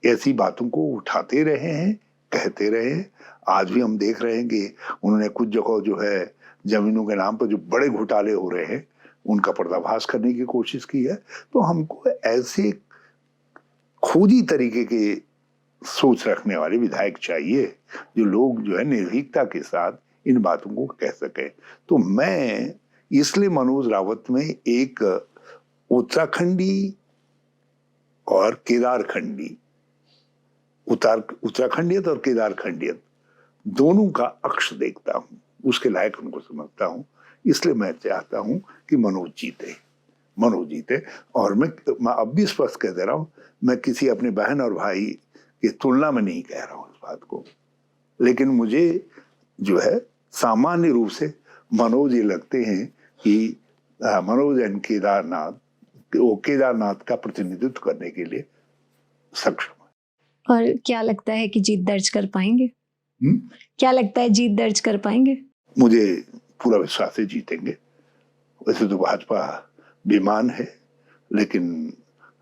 Speaker 1: ऐसी बातों को उठाते रहे हैं, कहते रहे। आज भी हम देख रहे हैं कि उन्होंने कुछ जगह जो है जमीनों के नाम पर जो बड़े घोटाले हो रहे हैं उनका पर्दाफाश करने की कोशिश की है। तो हमको ऐसे खोजी तरीके के सोच रखने वाले विधायक चाहिए जो लोग जो है निर्भीकता के साथ इन बातों को कह सके। तो मैं इसलिए मनोज रावत में एक उत्तराखंडी और केदारखंडी, उत्तराखंडियत और केदारखंडियत दोनों का अक्ष देखता हूं, उसके लायक उनको समझता हूं। इसलिए मैं चाहता हूं कि मनोज जीते। और मैं अब भी स्पष्ट कह दे रहा हूं, मैं किसी अपने बहन और भाई की तुलना में नहीं कह रहा हूं इस बात को, लेकिन मुझे जो है सामान्य रूप से मनोज ये लगते हैं कि मनोज एंड केदारनाथ का प्रतिनिधित्व करने के लिए सक्षम है।
Speaker 2: और क्या लगता है कि जीत दर्ज कर पाएंगे? क्या लगता है जीत दर्ज कर पाएंगे?
Speaker 1: मुझे पूरा विश्वास है जीतेंगे। वैसे तो भाजपा बेईमान है, लेकिन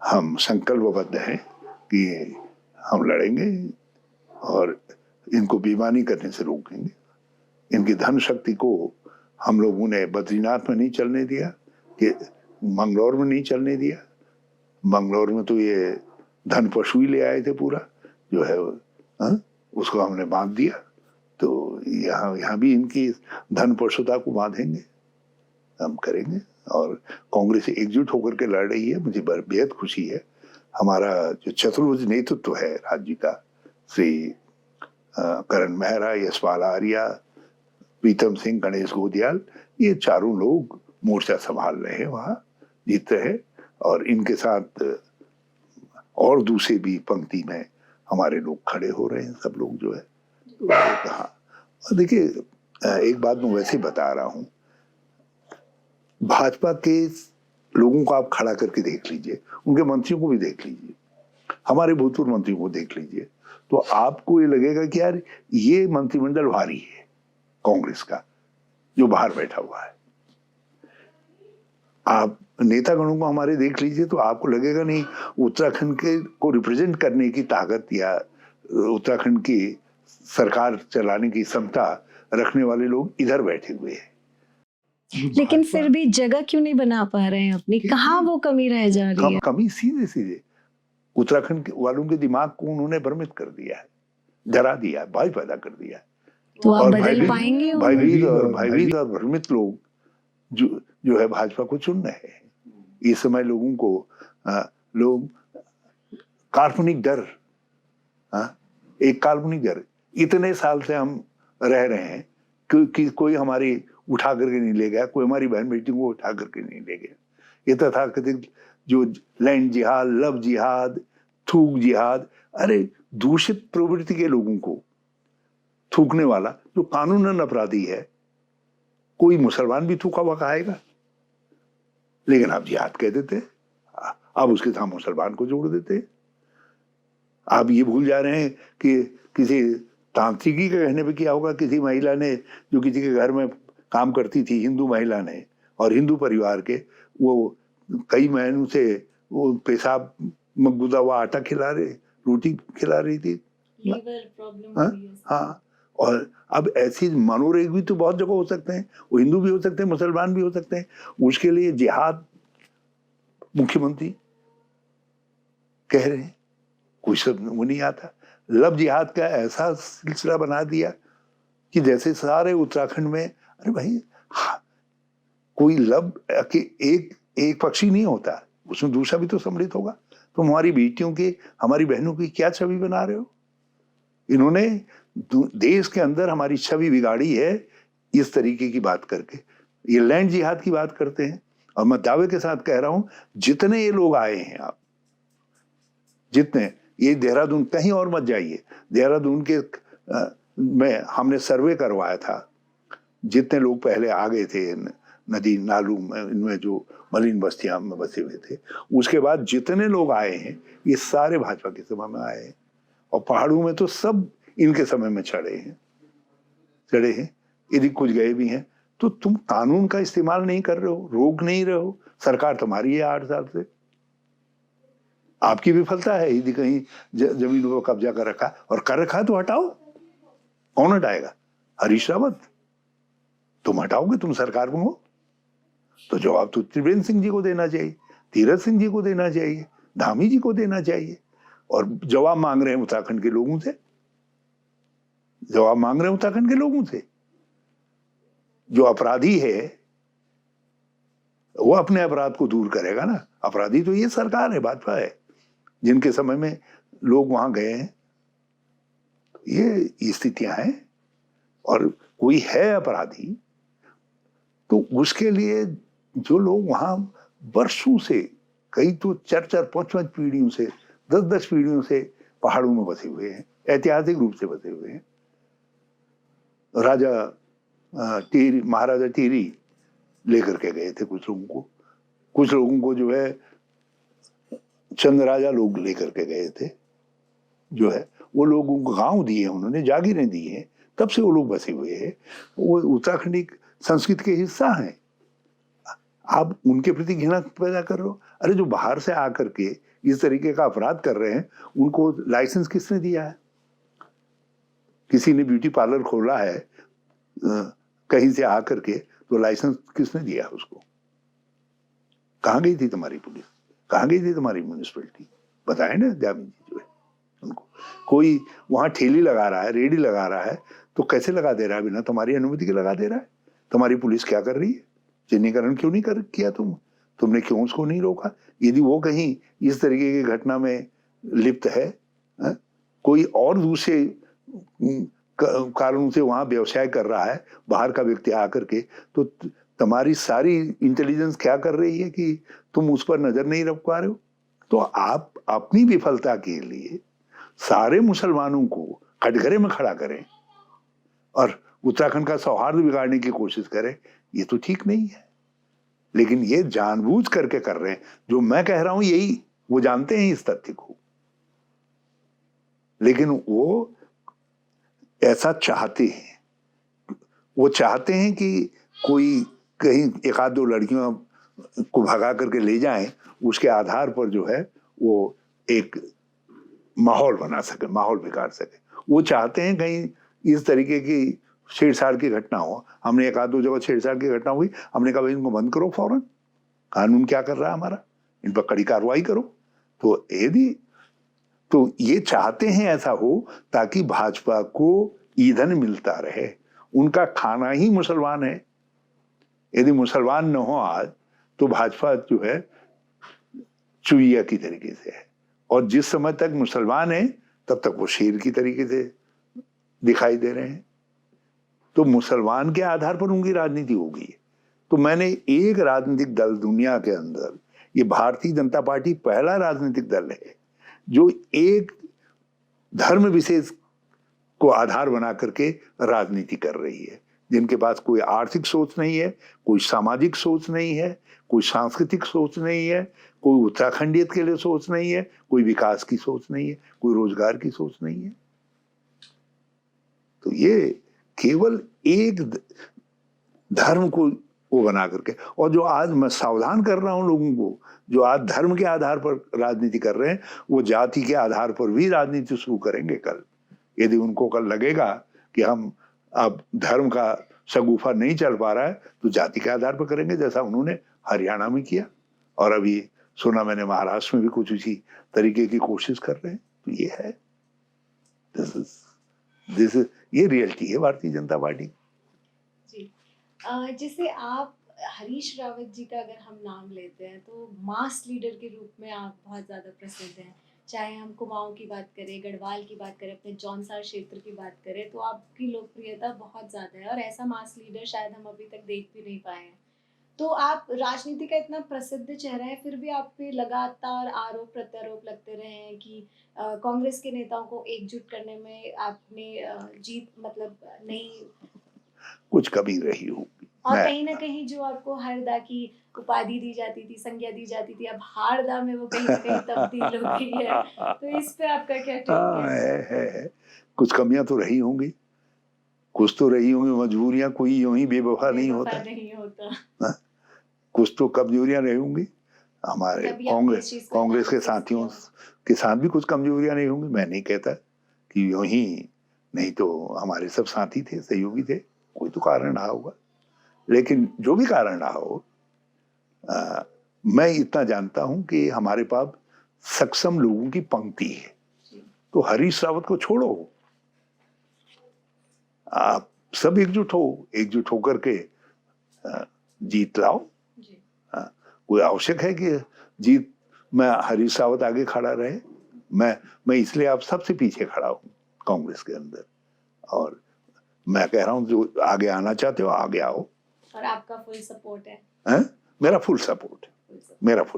Speaker 1: हम संकल्पबद्ध हैं कि हम लड़ेंगे और इनको बेईमानी करने से रोकेंगे। इनकी धन शक्ति को हम लोगों ने बद्रीनाथ में नहीं चलने दिया, कि मंगलौर में नहीं चलने दिया। मंगलौर में तो ये धन पशु ही ले आए थे, पूरा जो है उसको हमने बांध दिया। तो यहाँ भी इनकी धन पशुता को बांधेंगे, हम करेंगे। और कांग्रेस एकजुट होकर के लड़ रही है, मुझे बेहद खुशी है। हमारा जो चतुर्भुज नेतृत्व है राज्य का, श्री करण मेहरा, यशपाल आर्या, प्रीतम सिंह, गणेश गोदियाल, ये चारों लोग मोर्चा संभाल रहे हैं, वहां जीत रहे। और इनके साथ और दूसरे भी पंक्ति में हमारे लोग खड़े हो रहे हैं, सब लोग जो है। तो हाँ, देखिए एक बात मैं वैसे बता रहा हूं, भाजपा के लोगों को आप खड़ा करके देख लीजिए, उनके मंत्रियों को भी देख लीजिए, हमारे भूतपूर्व मंत्रियों को देख लीजिए, तो आपको ये लगेगा कि यार ये मंत्रिमंडल भारी है कांग्रेस का जो बाहर बैठा हुआ है। आप नेतागणों को हमारे देख लीजिए तो आपको लगेगा नहीं उत्तराखंड के को रिप्रेजेंट करने की ताकत या उत्तराखंड की सरकार चलाने की क्षमता रखने वाले लोग इधर बैठे हुए हैं।
Speaker 2: लेकिन फिर भी जगह क्यों नहीं बना पा रहे हैं अपनी? कहाँ वो कमी रह जा रही है?
Speaker 1: कमी सीधे उत्तराखंड के वालों के दिमाग को उन्होंने भ्रमित कर दिया है, डरा दिया है, भय पैदा कर दिया है।
Speaker 2: तो आप बदल पाएंगे?
Speaker 1: भयभीत और भ्रमित लोग जो है भाजपा को चुन रहे हैं। इस समय लोगों को लोग काल्पनिक डर, एक काल्पनिक डर इतने साल से हम रह रहे हैं कि कोई हमारी उठा करके नहीं ले गया, कोई हमारी बहन बेटी को उठा करके नहीं ले गया। ये तथाकथित जो लैंड जिहाद, लव जिहाद, थूक जिहाद, अरे दूषित प्रवृत्ति के लोगों को थूकने वाला जो कानूनन अपराधी है, कोई मुसलमान भी थूका हुआ खाएगा, लेकिन आप जिहाद कह देते, आप उसके साथ मुसलमान को जोड़ देते। आप ये भूल जा रहे हैं कि किसी तांत्रिकी के कहने पे किया होगा, किसी महिला ने जो किसी के घर में काम करती थी, हिंदू महिला ने, और हिंदू परिवार के, वो कई महीनों से वो पेशाब में गुदा हुआ आटा खिला रहे, रोटी खिला रही थी। हाँ, और अब ऐसी मनोरेग भी तो बहुत जगह हो सकते हैं, वो हिंदू भी हो सकते हैं, मुसलमान भी हो सकते हैं। उसके लिए जिहाद मुख्यमंत्री कह रहे हैं, कोई शब्द वो नहीं आता। लव जिहाद का ऐसा सिलसिला बना दिया कि जैसे सारे उत्तराखंड में, अरे भाई हाँ, कोई लव कि एक पक्षी नहीं होता, उसमें दूसरा भी तो सम्मिलित होगा। तुम हमारी बेटियों की, हमारी बहनों की क्या छवि बना रहे हो? इन्होंने देश के अंदर हमारी छवि बिगाड़ी है इस तरीके की बात करके। ये लैंड जिहाद की बात करते हैं, और मैं दावे के साथ कह रहा हूं, जितने ये लोग आए हैं, आप जितने, ये देहरादून, कहीं और मत जाइए, देहरादून के में हमने सर्वे करवाया था, जितने लोग पहले आ गए थे नदी नालू में, इनमें जो मलिन बस्तियां में बसे हुए थे, उसके बाद जितने लोग आए हैं ये सारे भाजपा के समय में आए हैं, और पहाड़ों में तो सब इनके समय में चढ़े हैं। यदि कुछ गए भी हैं तो तुम कानून का इस्तेमाल नहीं कर रहे हो, रोक नहीं रहे हो। सरकार तुम्हारी है 8 साल से, आपकी विफलता है यदि कहीं जमीनों पर कब्जा कर रखा, और कर रखा तो हटाओ। कौन हटाएगा? हरीश रावत? तुम हटाओगे? तुम सरकार में हो तो जवाब तो त्रिवेंद्र सिंह जी को देना चाहिए, तीरथ सिंह जी को देना चाहिए, धामी जी को देना चाहिए। और जवाब मांग रहे हैं उत्तराखंड के लोगों से, जवाब मांग रहे हैं उत्तराखंड के लोगों से। जो अपराधी है वो अपने अपराध को दूर करेगा ना। अपराधी तो ये सरकार है, भाजपा है, जिनके समय में लोग वहां गए हैं। ये स्थितियां हैं, और कोई है अपराधी तो उसके लिए जो लोग वहां वर्षों से, कई तो 4-4, 5-5 पीढ़ियों से, 10-10 पीढ़ियों से पहाड़ों में बसे हुए हैं, ऐतिहासिक रूप से बसे हुए हैं। महाराजा टिहरी लेकर के गए थे कुछ लोगों को जो है चंद राजा लोग लेकर के गए थे, जो है वो लोगों को गांव दिए उन्होंने, जागीरें दी हैं, तब से वो लोग बसे हुए हैं। वो उत्तराखंडी संस्कृति के हिस्सा हैं। आप उनके प्रति घृणा पैदा कर रहे हो। अरे जो बाहर से आकर के इस तरीके का अपराध कर रहे हैं, उनको लाइसेंस किसने दिया है? किसी ने ब्यूटी पार्लर खोला है कहीं से आकर के, तो लाइसेंस किसने दिया उसको? कहाँ गई थी तुम्हारी पुलिस? कहाँ गई थी तुम्हारी म्यूनिसिपैलिटी? बताए ना जामी जी जो है उनको। कोई वहां ठेली लगा रहा है, रेडी लगा रहा है, तो कैसे लगा दे रहा है? बिना तुम्हारी अनुमति के लगा दे रहा है। तुम्हारी पुलिस क्या कर रही है? चिन्हीकरण क्यों नहीं किया तुमने क्यों उसको नहीं रोका? यदि वो कहीं इस तरीके की घटना में लिप्त है, कोई और दूसरे कारणों से वहां व्यवसाय कर रहा है, बाहर का व्यक्ति आकर के, तो तुम्हारी सारी इंटेलिजेंस क्या कर रही है कि तुम उस पर नजर नहीं रख पा रहे हो? तो आप अपनी विफलता के लिए सारे मुसलमानों को कटघरे में खड़ा करें और उत्तराखंड का सौहार्द बिगाड़ने की कोशिश करें, ये तो ठीक नहीं है। लेकिन ये जानबूझ करके कर रहे हैं। जो मैं कह रहा हूं यही वो जानते हैं इस तथ्य को, लेकिन वो ऐसा चाहते हैं। वो चाहते हैं कि कोई कहीं 1-2 लड़कियों को भगा करके ले जाएं, उसके आधार पर जो है वो एक माहौल बना सके, माहौल बिगाड़ सके। वो चाहते हैं कहीं इस तरीके की छेड़छाड़ की घटना हो। हमने 1-2 जगह छेड़छाड़ की घटना हुई, हमने कहा भाई इनको बंद करो फौरन, कानून क्या कर रहा है हमारा, इन पर कड़ी कार्रवाई करो। तो यदि तो ये चाहते हैं ऐसा हो ताकि भाजपा को ईंधन मिलता रहे। उनका खाना ही मुसलमान है। यदि मुसलमान न हो आज तो भाजपा जो है चुईया की तरीके से है, और जिस समय तक मुसलमान है तब तक वो शेर की तरीके से दिखाई दे रहे हैं, तो मुसलमान के आधार पर उनकी राजनीति होगी। तो मैंने एक राजनीतिक दल दुनिया के अंदर, ये भारतीय जनता पार्टी पहला राजनीतिक दल है जो एक धर्म विशेष को आधार बना करके राजनीति कर रही है, जिनके पास कोई आर्थिक सोच नहीं है, कोई सामाजिक सोच नहीं है, कोई सांस्कृतिक सोच नहीं है, कोई उत्तराखंडियत के लिए सोच नहीं है, कोई विकास की सोच नहीं है, कोई रोजगार की सोच नहीं है। तो ये केवल एक धर्म को वो बना करके, और जो आज मैं सावधान कर रहा हूं लोगों को, जो आज धर्म के आधार पर राजनीति कर रहे हैं, वो जाति के आधार पर भी राजनीति शुरू करेंगे कल। यदि उनको कल लगेगा कि हम अब धर्म का शगुफा नहीं चल पा रहा है, तो जाति के आधार पर करेंगे, जैसा उन्होंने हरियाणा में किया, और अभी सुना मैंने महाराष्ट्र में भी कुछ उसी तरीके की कोशिश कर रहे हैं। तो ये है, दिस ये रियलिटी है भारतीय जनता पार्टी।
Speaker 2: जी, जैसे आप हरीश रावत जी का अगर हम नाम लेते हैं तो मास लीडर के रूप में आप बहुत ज़्यादा प्रसिद्ध हैं। चाहे हम कुमाऊं की बात करें, गढ़वाल की बात करें, अपने जौनसार क्षेत्र की बात करें, तो आपकी लोकप्रियता बहुत ज़्यादा है और ऐसा मास लीडर शायद हम अभी तक देख भी नहीं पाए हैं। तो आप राजनीति का इतना प्रसिद्ध चेहरा है, फिर भी आप पे लगातार आरोप प्रत्यारोप लगते रहे हैं कि कांग्रेस के नेताओं को एकजुट करने में आपने जीत मतलब नहीं,
Speaker 1: कुछ कमी रही होगी।
Speaker 2: और कहीं ना कहीं जो आपको हरदा की उपाधि दी जाती थी, संज्ञा दी जाती थी, अब हारदा में वो कहीं ना कहीं तब्दील हो गई है। तो इस पे आपका क्या टेक
Speaker 1: है? कुछ कमियां तो रही होंगी, कुछ तो रही होंगी मजबूरियां, कोई यूं ही बेवफा नहीं होता। कुछ तो कमजोरियां रही होंगी। हमारे कांग्रेस के साथियों के साथ भी कुछ कमजोरियां नहीं होंगी। मैं नहीं कहता कि यूं ही, नहीं तो हमारे सब साथी थे, सहयोगी थे, कोई तो कारण रहा होगा। लेकिन जो भी कारण रहा हो, मैं इतना जानता हूं कि हमारे पास सक्षम लोगों की पंक्ति है। तो हरीश रावत को छोड़ो, आप सब एकजुट होकर के जीत लाओ। कोई आवश्यक है कि जीत में हरीश रावत आगे खड़ा रहे? मैं इसलिए आप सबसे पीछे खड़ा हूं कांग्रेस के अंदर, और मैं कह रहा हूं जो आगे आना चाहते हो आगे आओ।
Speaker 2: और आपका फुल सपोर्ट है?
Speaker 1: मेरा फुल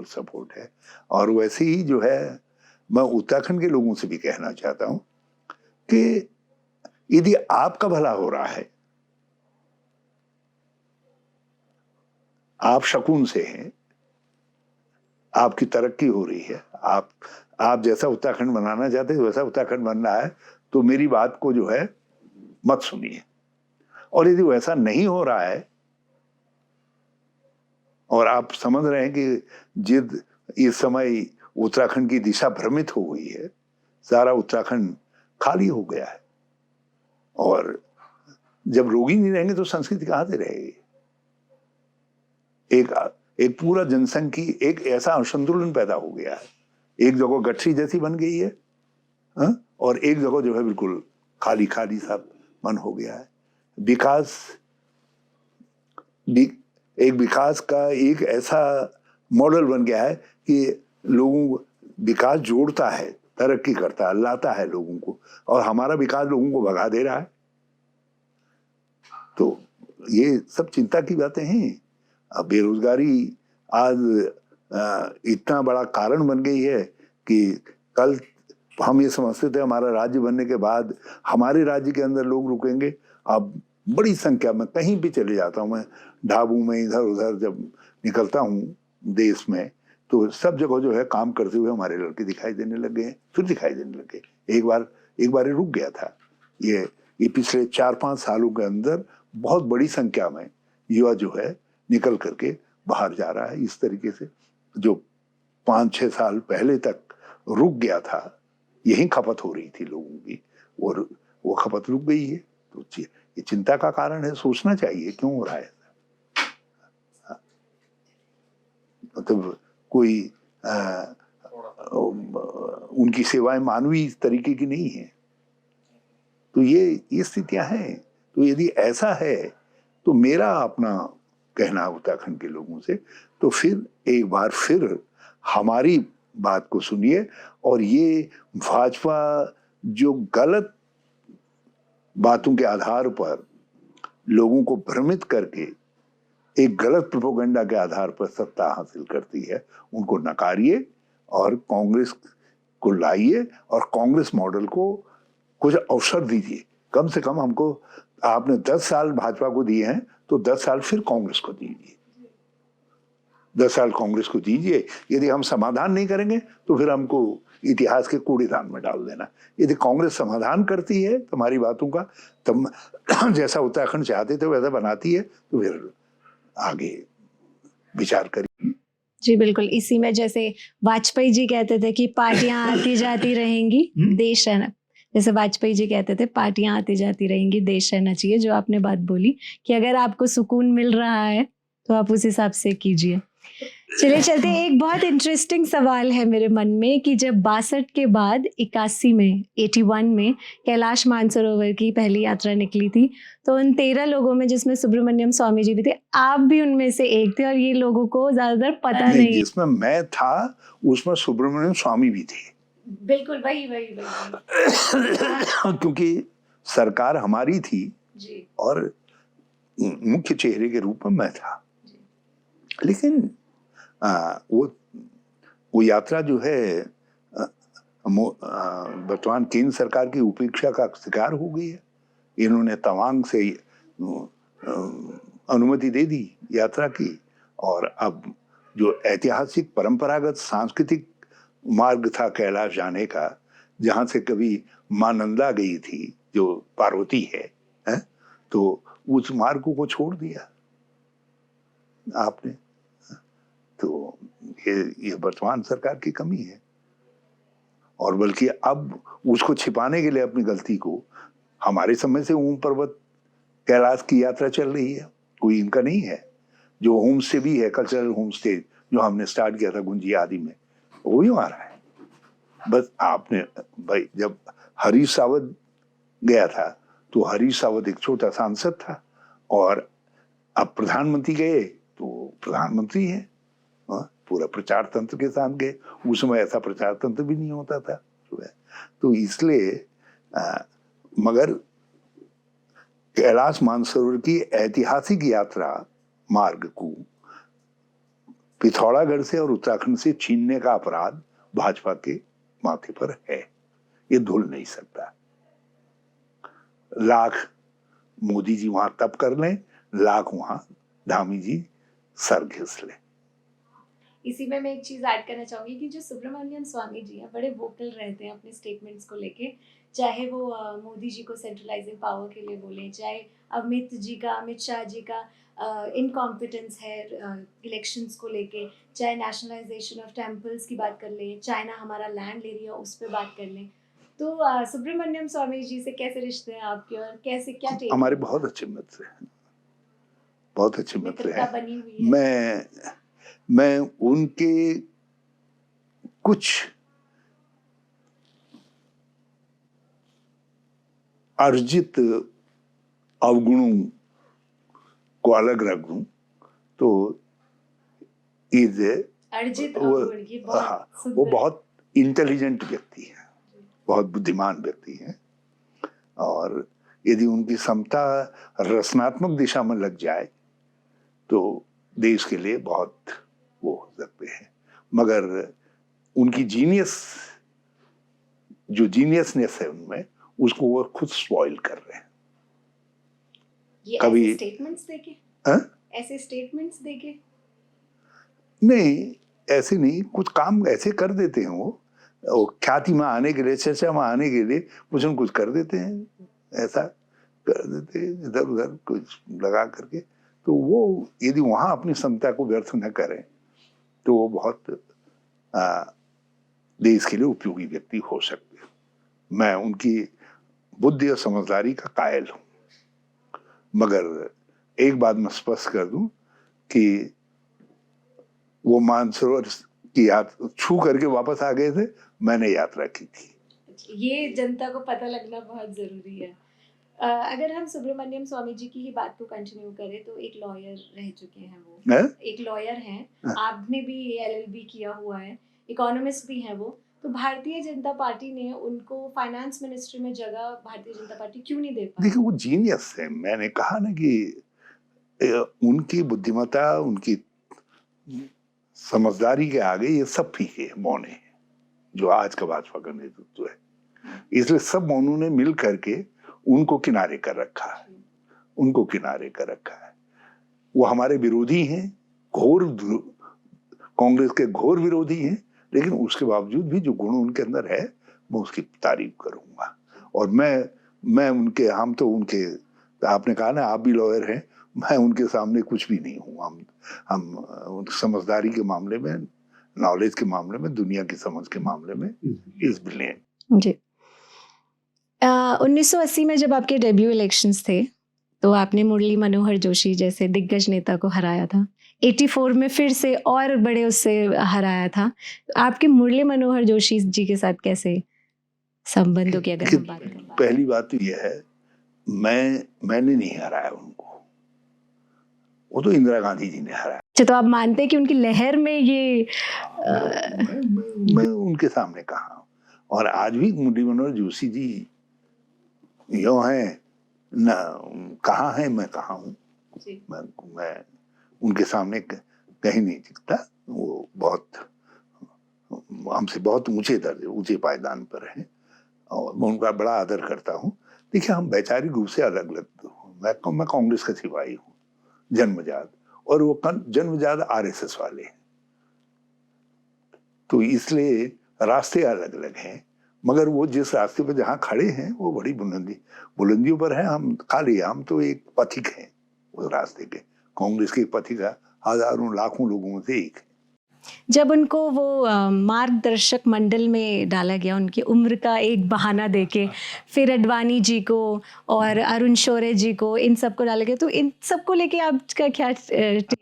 Speaker 1: सपोर्ट है। और वैसे ही जो है, मैं उत्तराखंड के लोगों से भी कहना चाहता हूं कि यदि आपका भला हो रहा है, आप शकून से हैं, आपकी तरक्की हो रही है, आप जैसा उत्तराखंड बनाना चाहते हैं वैसा उत्तराखंड बन रहा है, तो मेरी बात को जो है मत सुनिए। और यदि वैसा नहीं हो रहा है और आप समझ रहे हैं कि जिद इस समय उत्तराखंड की दिशा भ्रमित हो गई है, सारा उत्तराखंड खाली हो गया है, और जब रोगी नहीं रहेंगे तो संस्कृति कहां से रहेगी? एक पूरा जनसंघ की एक ऐसा असंतुलन पैदा हो गया है। एक जगह गठरी जैसी बन गई है, और एक जगह जो है बिल्कुल खाली खाली सा मन हो गया है। विकास का एक ऐसा मॉडल बन गया है कि लोगों को विकास जोड़ता है, तरक्की करता है, लाता है लोगों को, और हमारा विकास लोगों को भगा दे रहा है। तो ये सब चिंता की बातें हैं। अब बेरोजगारी आज इतना बड़ा कारण बन गई है कि कल हम ये समझते थे हमारा राज्य बनने के बाद हमारे राज्य के अंदर लोग रुकेंगे। अब बड़ी संख्या में कहीं भी चले जाता हूँ, मैं ढाबू में इधर उधर जब निकलता हूँ देश में, तो सब जगह जो है काम करते हुए हमारे लड़के दिखाई देने लगे हैं, फिर दिखाई देने लगे। एक बार रुक गया था। ये पिछले 4-5 सालों के अंदर बहुत बड़ी संख्या में युवा जो है निकल करके बाहर जा रहा है। इस तरीके से जो 5-6 साल पहले तक रुक गया था, यही खपत हो रही थी लोगों की, और वो खपत रुक गई है। तो ये चिंता का कारण है, सोचना चाहिए क्यों हो रहा है। मतलब कोई उनकी सेवाएं मानवीय तरीके की नहीं है। तो ये स्थितियां हैं। तो यदि ऐसा है तो मेरा अपना कहना उत्तराखंड के लोगों से, तो फिर एक बार फिर हमारी बात को सुनिए, और ये भाजपा जो गलत बातों के आधार पर लोगों को भ्रमित करके एक गलत प्रोपेगेंडा के आधार पर सत्ता हासिल करती है, उनको नकारिए और कांग्रेस को लाइए और कांग्रेस मॉडल को कुछ अवसर दीजिए। कम से कम हमको, आपने 10 साल भाजपा को दिए हैं तो 10 साल फिर कांग्रेस को दीजिए, 10 साल कांग्रेस को दीजिए। यदि हम समाधान नहीं करेंगे तो फिर हमको इतिहास के कूड़ेदान में डाल देना। यदि कांग्रेस समाधान करती है तुम्हारी बातों का, तुम जैसा उत्तराखंड चाहते थे वैसा बनाती है, तो फिर आगे विचार करिए।
Speaker 2: जी बिल्कुल, इसी में जैसे वाजपेयी जी कहते थे कि पार्टियां आती जाती रहेंगी, देश रहना, जैसे वाजपेयी जी कहते थे पार्टियां आती जाती रहेंगी, देश रहना चाहिए। जो आपने बात बोली कि अगर आपको सुकून मिल रहा है तो आप उस हिसाब से कीजिए। चलिए चलते, एक बहुत इंटरेस्टिंग सवाल है मेरे मन में कि जब 62 के बाद 81 में कैलाश मानसरोवर की पहली यात्रा निकली थी, तो उन 13 लोगों में जिसमें सुब्रमण्यम स्वामी जी भी थे, आप भी उनमें से एक थे, और ये लोगों को ज्यादातर पता नहीं है।
Speaker 1: जिसमें मैं था उसमें सुब्रमण्यम स्वामी भी थे।
Speaker 2: बिल्कुल वही
Speaker 1: क्योंकि सरकार हमारी थी
Speaker 2: जी।
Speaker 1: और मुख्य चेहरे के रूप में मैं था। लेकिन वो यात्रा जो है वर्तमान केंद्र सरकार की उपेक्षा का शिकार हो गई है। इन्होंने तवांग से अनुमति दे दी यात्रा की, और अब जो ऐतिहासिक परंपरागत सांस्कृतिक मार्ग था कैलाश जाने का, जहां से कभी मां नंदा गई थी जो पार्वती है, तो उस मार्ग को छोड़ दिया आपने। तो ये वर्तमान सरकार की कमी है, और बल्कि अब उसको छिपाने के लिए अपनी गलती को, हमारे समय से ऊम पर्वत कैलाश की यात्रा चल रही है, कोई इनका नहीं है। जो होम स्टे भी है, कल्चरल होम स्टे जो हमने स्टार्ट किया था गुंजी आदि में, वो भी हमारा है। बस आपने भाई, जब हरीश सावत गया था तो हरीश सावत एक छोटा सांसद था, और अब प्रधानमंत्री गए तो प्रधानमंत्री है, पूरा प्रचार तंत्र के साथ गए। उस समय ऐसा प्रचार तंत्र भी नहीं होता था। तो इसलिए मगर कैलाश मानसरोवर की ऐतिहासिक यात्रा मार्ग को पिथौरागढ़ से और उत्तराखंड से छीनने का अपराध भाजपा के माथे पर है, ये धुल नहीं सकता। लाख मोदी जी वहां तप कर लें, लाख वहां धामी जी सर घिस लें।
Speaker 2: इसी में मैं एक चीज ऐड करना चाहूंगी कि जो सुब्रमण्यम स्वामी जी हैं बड़े वोकल रहते हैं अपने स्टेटमेंट्स को लेके, चाहे वो मोदी जी को सेंट्रलाइजिंग पावर के लिए बोले, चाहे अमित शाह जी का इनकॉम्पिटेंस है इलेक्शंस को लेके, चाहे नेशनलाइजेशन ऑफ टेम्पल्स की बात कर लें, चाइना हमारा लैंड ले रही है उस पर बात कर लें। तो सुब्रमण्यम स्वामी जी से कैसे रिश्ते हैं आपके, और कैसे क्या टेक?
Speaker 1: हमारे बहुत अच्छे मित्र हैं, बहुत अच्छे मित्र हैं। मैं उनके कुछ अर्जित अवगुणों को अलग रख दूं तो
Speaker 2: अर्जित
Speaker 1: वो बहुत इंटेलिजेंट व्यक्ति है, बहुत बुद्धिमान व्यक्ति है, और यदि उनकी क्षमता रचनात्मक दिशा में लग जाए तो देश के लिए बहुत वो हो सकते हैं। मगर उनकी जो जीनियसनेस है उनमें, उसको वो खुद स्पॉइल कर रहे हैं।
Speaker 2: ये कभी ऐसे स्टेटमेंट्स देके
Speaker 1: नहीं, ऐसे नहीं, कुछ काम ऐसे कर देते हैं वो ख्याति में आने के लिए, चर्चा में आने के लिए कुछ न कुछ कर देते हैं, ऐसा कर देते हैं इधर उधर कुछ लगा करके। तो वो यदि वहां अपनी क्षमता को व्यर्थ न करें तो वो बहुत देश के लिए उपयोगी व्यक्ति हो सकते हैं। मैं उनकी बुद्धि और समझदारी का कायल हूं, मगर एक बात मैं स्पष्ट कर दूं कि वो मानसरोवर की यात्रा छू करके वापस आ गए थे, मैंने यात्रा की थी।
Speaker 2: ये जनता को पता लगना बहुत जरूरी है। अगर हम सुब्रमण्यम स्वामी जी की ही बात को कंटिन्यू करें तो एक लॉयर रह चुके हैं वो, एक लॉयर हैं, आपने भी LLB किया हुआ है, इकोनॉमिस्ट भी हैं वो, तो भारतीय जनता पार्टी ने उनको फाइनेंस मिनिस्ट्री में जगह भारतीय जनता पार्टी क्यों नहीं दे पाई?
Speaker 1: देखिए वो जीनियस है, मैंने कहा ना कि उनकी बुद्धिमत्ता, उनकी समझदारी के आगे ये सब फीके मौन है, जो आज का भाजपा का नेतृत्व है। इसलिए सब मौनों ने मिल करके उनको किनारे कर रखा है, उनको किनारे कर रखा है। वो हमारे विरोधी हैं, कांग्रेस के घोर विरोधी हैं, लेकिन उसके बावजूद भी जो गुण उनके अंदर है मैं उसकी तारीफ करूंगा। और मैं उनके, हम तो उनके, आपने कहा ना आप भी लॉयर हैं, मैं उनके सामने कुछ भी नहीं हूँ। हम समझदारी के मामले में, नॉलेज के मामले में, दुनिया की समझ के मामले में इज ब्रिलियंट।
Speaker 2: जी। 1980 में जब आपके डेब्यू इलेक्शंस थे तो आपने मुरली मनोहर जोशी जैसे दिग्गज नेता को हराया था। 84 में फिर से और बड़े उससे हराया था। आपके मुरली मनोहर जोशी जी के साथ कैसे संबंधों की अगर हम बात करें?
Speaker 1: पहली बात तो यह है, मैंने नहीं हराया उनको, वो तो इंदिरा गांधी जी ने हराया।
Speaker 2: अच्छा, तो आप मानते हैं कि उनकी लहर में ये
Speaker 1: मैं उनके सामने कहा, और आज भी मुरली मनोहर जोशी जी यो है ना, कहाँ है मैं कहाँ हूँ, मैं उनके सामने कहीं नहीं दिखता। वो बहुत हमसे बहुत ऊंचे दर्जे, ऊंचे पायदान पर हैं और मैं उनका बड़ा आदर करता हूँ। देखिए हम वैचारिक रूप से अलग अलग, मैं कांग्रेस का सिपाही हूँ जन्मजात, और वो जन्मजात आरएसएस वाले हैं, तो इसलिए रास्ते अलग अलग हैं। मगर वो जिस रास्ते पर जहाँ खड़े हैं वो बड़ी बुलंदियों पर हैं। हम तो एक पथिक हैं उस रास्ते के, कांग्रेस के पथिक हजारों लाखों लोगों में से एक है।
Speaker 2: जब उनको वो मार्गदर्शक मंडल में डाला गया, उनकी उम्र का एक बहाना देके, फिर अडवाणी जी को और अरुण शौर्य जी को, इन सबको डाला गया, तो इन सबको लेके आपका क्या?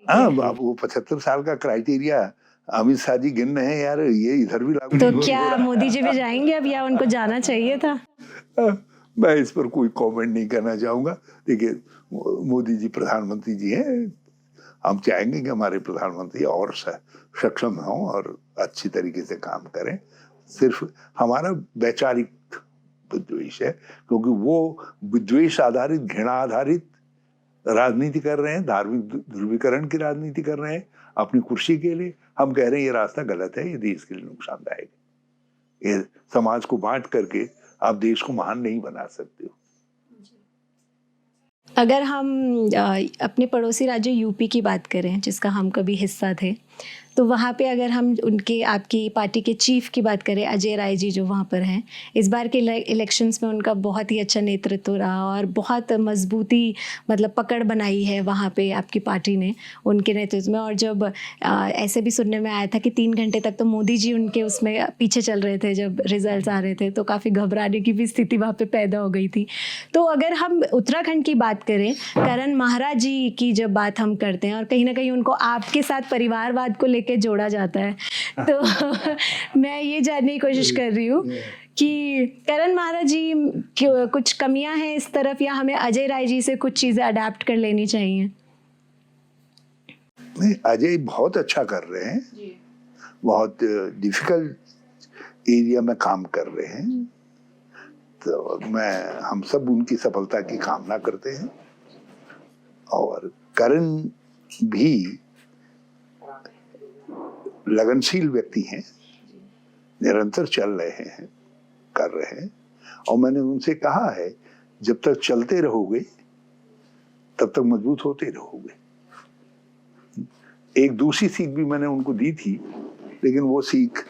Speaker 1: हाँ, वो 75 साल का क्राइटेरिया अमित शाह जी गिन रहे हैं यार, ये इधर भी लागू
Speaker 2: तो क्या मोदी जी भी जाएंगे अब, या उनको जाना चाहिए था?
Speaker 1: मैं इस पर कोई कमेंट नहीं करना चाहूंगा। देखिए मोदी जी प्रधानमंत्री जी हैं, हम चाहेंगे कि हमारे प्रधानमंत्री और सक्षम हों और अच्छी तरीके से काम करें। सिर्फ हमारा वैचारिक विद्वेष है, क्योंकि वो विद्वेष आधारित, घृणा आधारित राजनीति कर रहे हैं, धार्मिक ध्रुवीकरण की राजनीति कर रहे हैं अपनी कुर्सी के लिए। हम कह रहे हैं ये रास्ता गलत है, ये देश के लिए नुकसानदायक है। ये समाज को बांट करके आप देश को महान नहीं बना सकते हो।
Speaker 2: अगर हम अपने पड़ोसी राज्य यूपी की बात करें, जिसका हम कभी हिस्सा थे, तो वहाँ पे अगर हम उनके, आपकी पार्टी के चीफ की बात करें, अजय राय जी जो वहाँ पर हैं, इस बार के इलेक्शंस में उनका बहुत ही अच्छा नेतृत्व रहा और बहुत मजबूती, मतलब पकड़ बनाई है वहाँ पे आपकी पार्टी ने उनके नेतृत्व में। और जब ऐसे भी सुनने में आया था कि 3 घंटे तक तो मोदी जी उनके उसमें पीछे चल रहे थे जब रिजल्ट आ रहे थे, तो काफ़ी घबराने की भी स्थिति वहाँ पर पैदा हो गई थी। तो अगर हम उत्तराखंड की बात करें, करण महाराज जी की जब बात हम करते हैं, और कहीं ना कहीं उनको आपके साथ परिवारवाद को के जोड़ा जाता है, तो मैं ये जानने की कोशिश कर रही हूँ कि करण महाराज जी कुछ कमियां हैं इस तरफ, या हमें अजय राय जी से कुछ चीजें अडेप्ट कर लेनी चाहिए?
Speaker 1: नहीं, अजय बहुत अच्छा कर रहे हैं जी। बहुत डिफिकल्ट एरिया में काम कर रहे हैं, तो हम सब उनकी सफलता की कामना करते हैं। और करण भी लगनशील व्यक्ति हैं, निरंतर चल रहे हैं, कर रहे हैं। और मैंने उनसे कहा है, जब तक चलते रहोगे तब तक मजबूत होते रहोगे। एक दूसरी सीख भी मैंने उनको दी थी, लेकिन वो सीख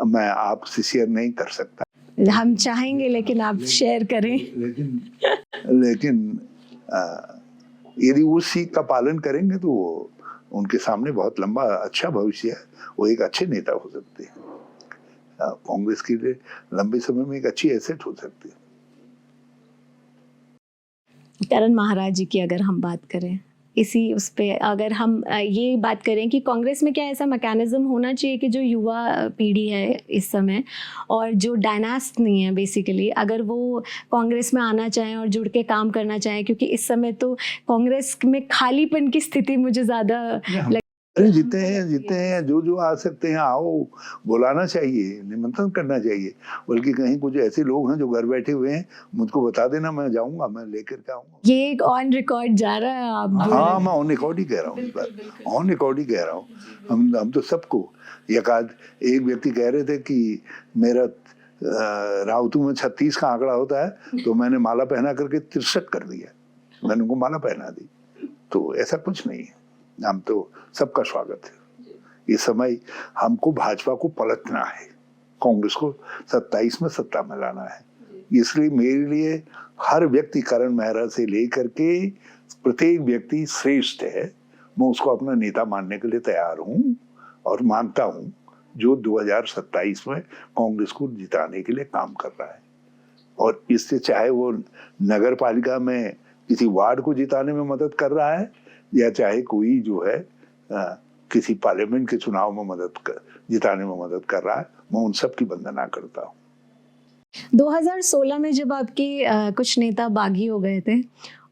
Speaker 1: मैं आपसे शेयर नहीं कर सकता।
Speaker 2: हम चाहेंगे लेकिन आप शेयर करें।
Speaker 1: लेकिन यदि उस सीख का पालन करेंगे तो उनके सामने बहुत लंबा अच्छा भविष्य है, वो एक अच्छे नेता हो सकते हैं, कांग्रेस के लिए लंबे समय में एक अच्छी एसेट हो सकती है।
Speaker 2: करण महाराज जी की अगर हम बात करें, इसी उस पे अगर हम ये बात करें कि कांग्रेस में क्या ऐसा मैकेनिज्म होना चाहिए कि जो युवा पीढ़ी है इस समय और जो डायनास्ट नहीं है बेसिकली, अगर वो कांग्रेस में आना चाहें और जुड़ के काम करना चाहें, क्योंकि इस समय तो कांग्रेस में खालीपन की स्थिति मुझे ज़्यादा
Speaker 1: अरे जितने हैं जो जो आ सकते हैं आओ, बुलाना चाहिए, निमंत्रण करना चाहिए। बल्कि कहीं कुछ ऐसे लोग हैं जो घर बैठे हुए हैं, मुझको बता देना, मैं जाऊंगा, मैं लेकर के आऊंगा।
Speaker 2: ये एक ऑन रिकॉर्ड जा रहा है, आप बोल रहे
Speaker 1: हाँ,
Speaker 2: हैं।
Speaker 1: मैं ऑन रिकॉर्ड ही कह रहा हूँ इस बार,
Speaker 2: बिल्कुल।
Speaker 1: ऑन रिकॉर्ड ही कह रहा हूँ। हम तो सबको, एक व्यक्ति कह रहे थे कि मेरा रावतू में 36 का आंकड़ा होता है, तो मैंने माला पहना करके 63 कर दिया, मैंने उनको माला पहना दी। तो ऐसा कुछ नहीं है, हम तो सबका स्वागत है। इस समय हमको भाजपा को पलटना है, कांग्रेस को 27 में सत्ता में लाना है। इसलिए मेरे लिए हर व्यक्ति, करण मेहरा से लेकर के प्रत्येक व्यक्ति श्रेष्ठ है। मैं उसको अपना नेता मानने के लिए तैयार हूं और मानता हूं, जो 2027 में कांग्रेस को जिताने के लिए काम कर रहा है। और इससे चाहे वो नगर पालिका में किसी वार्ड को जिताने में मदद कर रहा है, या चाहे कोई जो है किसी पार्लियामेंट के चुनाव में जिताने में मदद कर रहा है, मैं उन सब की वंदना करता हूँ।
Speaker 2: 2016 में जब आपके कुछ नेता बागी हो गए थे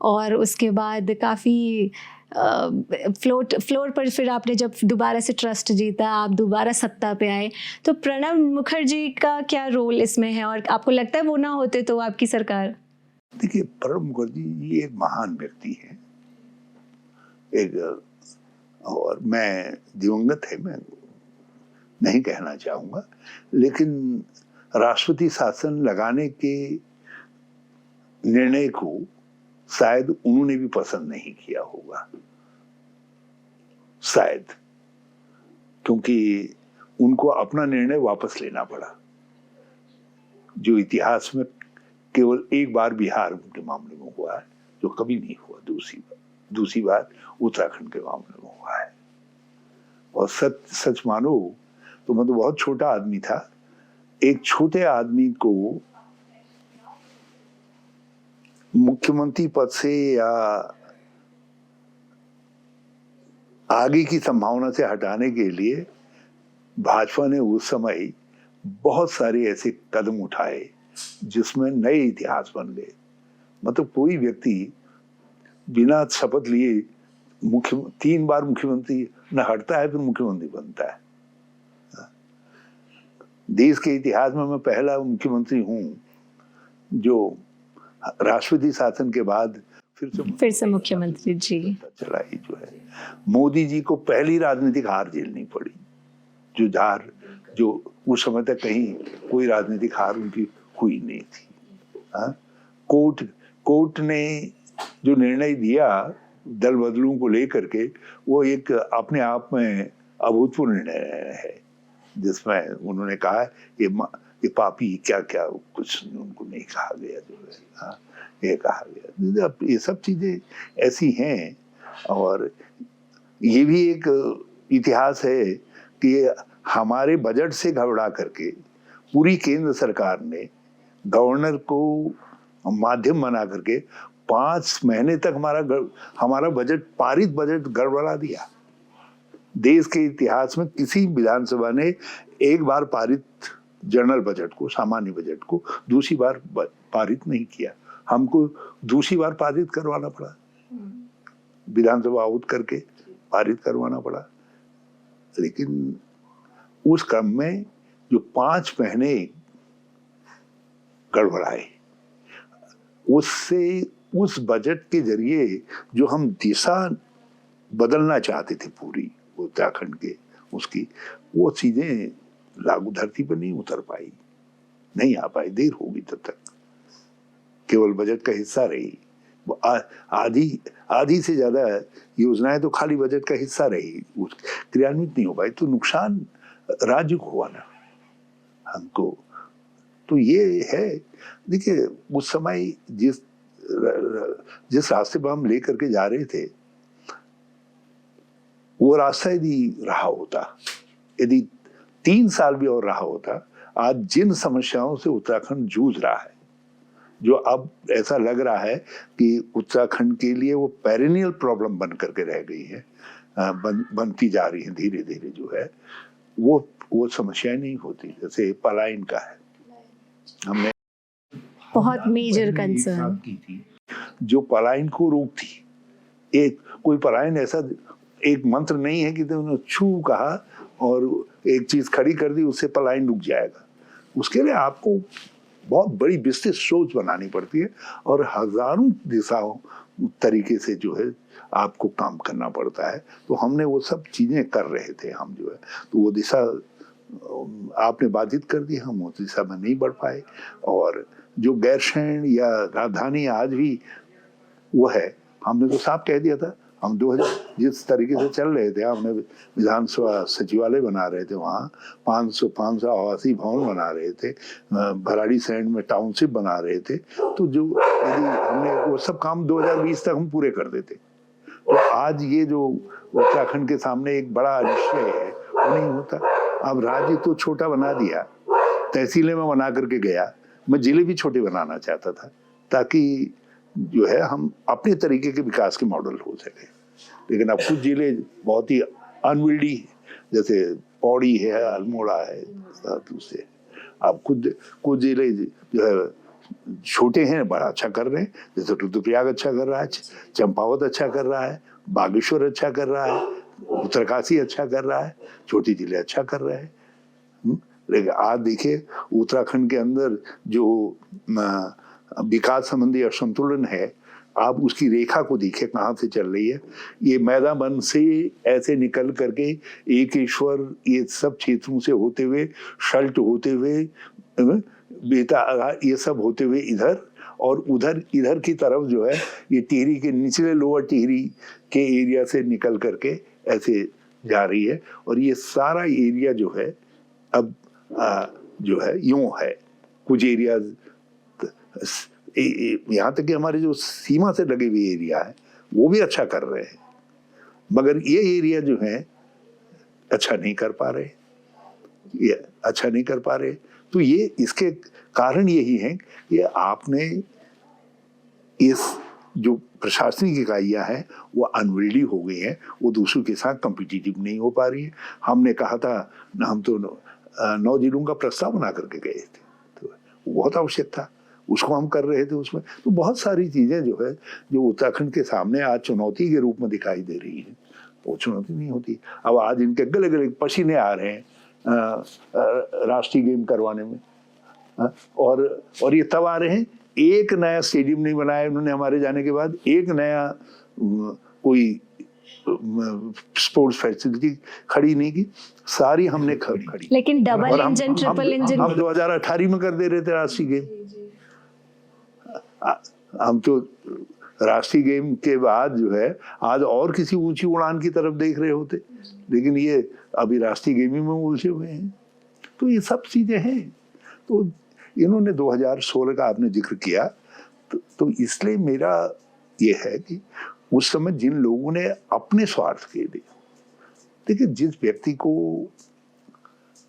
Speaker 2: और उसके बाद काफ़ी फ्लोर पर फिर आपने जब दोबारा से ट्रस्ट जीता, आप दोबारा सत्ता पे आए, तो प्रणब मुखर्जी का क्या रोल इसमें है और आपको लगता है वो ना होते तो आपकी सरकार?
Speaker 1: देखिए, प्रणब मुखर्जी ये एक महान व्यक्ति है, और मैं दिवंगत है, मैं नहीं कहना चाहूंगा, लेकिन राष्ट्रपति शासन लगाने के निर्णय को शायद उन्होंने भी पसंद नहीं किया होगा, शायद, क्योंकि उनको अपना निर्णय वापस लेना पड़ा, जो इतिहास में केवल एक बार बिहार के मामले में हुआ है, जो कभी नहीं हुआ। दूसरी बार उत्तराखंड के मामले में हुआ है। और सच मानो तो मैं तो बहुत छोटा आदमी था, एक छोटे आदमी को मुख्यमंत्री पद से या आगे की संभावना से हटाने के लिए भाजपा ने उस समय बहुत सारे ऐसे कदम उठाए जिसमें नए इतिहास बन गए। मतलब कोई व्यक्ति बिना शपथ लिए 3 बार मुख्यमंत्री न हटता है, फिर मुख्यमंत्री बनता है। देश के इतिहास में मैं पहला मुख्यमंत्री हूं जो राष्ट्रपति शासन के बाद फिर से मुख्यमंत्री जी चलाई, जो है। मोदी जी को पहली राजनीतिक हार झेलनी पड़ी, जो उस समय तक कहीं कोई राजनीतिक हार उनकी हुई नहीं थी। कोर्ट ने जो निर्णय दिया दल बदलू को लेकर के, वो एक अपने आप में अभूतपूर्व निर्णय है, जिसमें उन्होंने कहा ये पापी क्या क्या कुछ उनको नहीं कहा गया, जो है ये कहा गया। ये सब चीजें ऐसी हैं। और ये भी एक इतिहास है कि हमारे बजट से घबरा करके पूरी केंद्र सरकार ने गवर्नर को माध्यम बना करके 5 महीने तक हमारा पारित बजट गड़बड़ा दिया। देश के इतिहास में किसी विधानसभा ने एक बार पारित जनरल बजट को, सामान्य बजट को दूसरी बार पारित नहीं किया। हमको दूसरी बार पारित करवाना पड़ा, विधानसभा आउट करके पारित करवाना पड़ा। लेकिन उस क्रम में जो 5 महीने गड़बड़ाए, उससे उस बजट के जरिए जो हम दिशा बदलना चाहते थे पूरी उत्तराखंड के, उसकी वो चीजें लागू धरती पर नहीं उतर पाई, नहीं आ पाई, देर होगी तब तक। केवल बजट का हिस्सा रही, आधी से ज्यादा योजनाएं तो खाली बजट का हिस्सा रही, क्रियान्वित नहीं हो पाई, तो नुकसान राज्य को हुआ ना, हमको। तो ये है, देखिए उस समय जिस रास्ते पर हम लेकर के जा रहे थे, वो रास्ता यदि रहा होता, यदि 3 साल भी और रहा होता, आज जिन समस्याओं से उत्तराखंड जूझ रहा है, जो अब ऐसा लग रहा है कि उत्तराखंड के लिए वो पेरिनियल प्रॉब्लम बन करके रह गई है, बनती जा रही है धीरे धीरे, जो है वो समस्याएं नहीं होती। जैसे पलायन का है, हमने
Speaker 2: बहुत मेजर कंसर्न
Speaker 1: की थी, जो पलायन को रोकती। कोई पलायन ऐसा एक मंत्र नहीं है कि तुमने छू कहा और एक चीज खड़ी कर दी उससे पलायन रुक जाएगा। उसके लिए आपको बहुत बड़ी विस्तृत सोच बनानी पड़ती है और हजारों दिशाओं तरीके से जो है आपको काम करना पड़ता है। तो हमने वो सब चीजें कर रहे थे हम जो है, तो वो दिशा आपने बाधित कर दी, हम उस दिशा में नहीं बढ़ पाए। और जो गैरसैंण या राजधानी आज भी वो है, हमने तो साफ कह दिया था। हम 2000 जिस तरीके से चल रहे थे, हमने विधानसभा सचिवालय बना रहे थे, वहाँ 500 आवासीय भवन बना रहे थे, भराड़ीसैंण में टाउनशिप बना रहे थे। तो जो यदि हमने वो सब काम 2020 तक हम पूरे कर देते, तो आज ये जो उत्तराखंड के सामने एक बड़ा निश्चय है वो नहीं होता। अब राज्य तो छोटा बना दिया, तहसीलें में बना करके गया, मैं जिले भी छोटे बनाना चाहता था ताकि जो है हम अपने तरीके के विकास के मॉडल हो सके। लेकिन अब कुछ जिले बहुत ही अनविल्डी, जैसे पौड़ी है, अल्मोड़ा है, दूसरे अब कुछ जिले जो है छोटे हैं, बड़ा अच्छा कर रहे हैं। जैसे रुद्रप्रयाग अच्छा कर रहा है, चंपावत अच्छा कर रहा है, बागेश्वर अच्छा कर रहा है, उत्तरकाशी अच्छा कर रहा है, छोटे जिले अच्छा कर रहे हैं। लेकिन आज देखिए उत्तराखंड के अंदर जो विकास संबंधी असंतुलन है, आप उसकी रेखा को देखिए कहाँ से चल रही है। ये मैदाबंद से ऐसे निकल करके एकेश्वर, ये सब क्षेत्रों से होते हुए, शल्ट होते हुए, बेता, ये सब होते हुए इधर, और इधर की तरफ जो है ये टिहरी के निचले लोअर टिहरी के एरिया से निकल करके ऐसे जा रही है। और ये सारा एरिया जो है अब जो है यूं है, कुछ एरिया यहाँ तक कि हमारे जो सीमा से लगे हुए एरिया है वो भी अच्छा कर रहे हैं, मगर ये एरिया जो है अच्छा नहीं कर पा रहे, ये अच्छा नहीं कर पा रहे। तो ये इसके कारण यही है कि आपने इस जो प्रशासनिक इकाइयां हैं वो अनविल्डी हो गई हैं, वो दूसरों के साथ कॉम्पिटिटिव नहीं हो पा रही है। हमने कहा था, हम तो 9 जिलों का प्रस्ताव बना करके गए थे, तो वो बहुत आवश्यक था, उसको हम कर रहे थे उसमें। तो बहुत सारी चीजें जो है जो उत्तराखंड के सामने आज चुनौती के रूप में दिखाई दे रही है, वो चुनौती नहीं होती। अब आज इनके गले गले पसीने आ रहे हैं राष्ट्रीय गेम करवाने में, और ये तब आ रहे हैं, एक नया स्टेडियम नहीं बनाया उन्होंने हमारे जाने के बाद, एक नया कोई स्पोर्ट्स फैसिलिटी खड़ी नहीं की, सारी हमने खड़ी।
Speaker 2: लेकिन डबल इंजन, ट्रिपल इंजन
Speaker 1: हम 2018 में कर दे रहे थे राष्ट्रीय गेम। हम तो राष्ट्रीय गेम के बाद जो है आज और किसी ऊंची उड़ान की तरफ देख रहे होते, लेकिन ये अभी राष्ट्रीय गेम में उलझे हुए हैं। तो ये सब चीजें हैं। तो इन्होंने 2016 का आपने जिक्र किया, तो इसलिए मेरा ये है कि उस समय जिन लोगों ने अपने स्वार्थ के लिए, देखिए जिस व्यक्ति को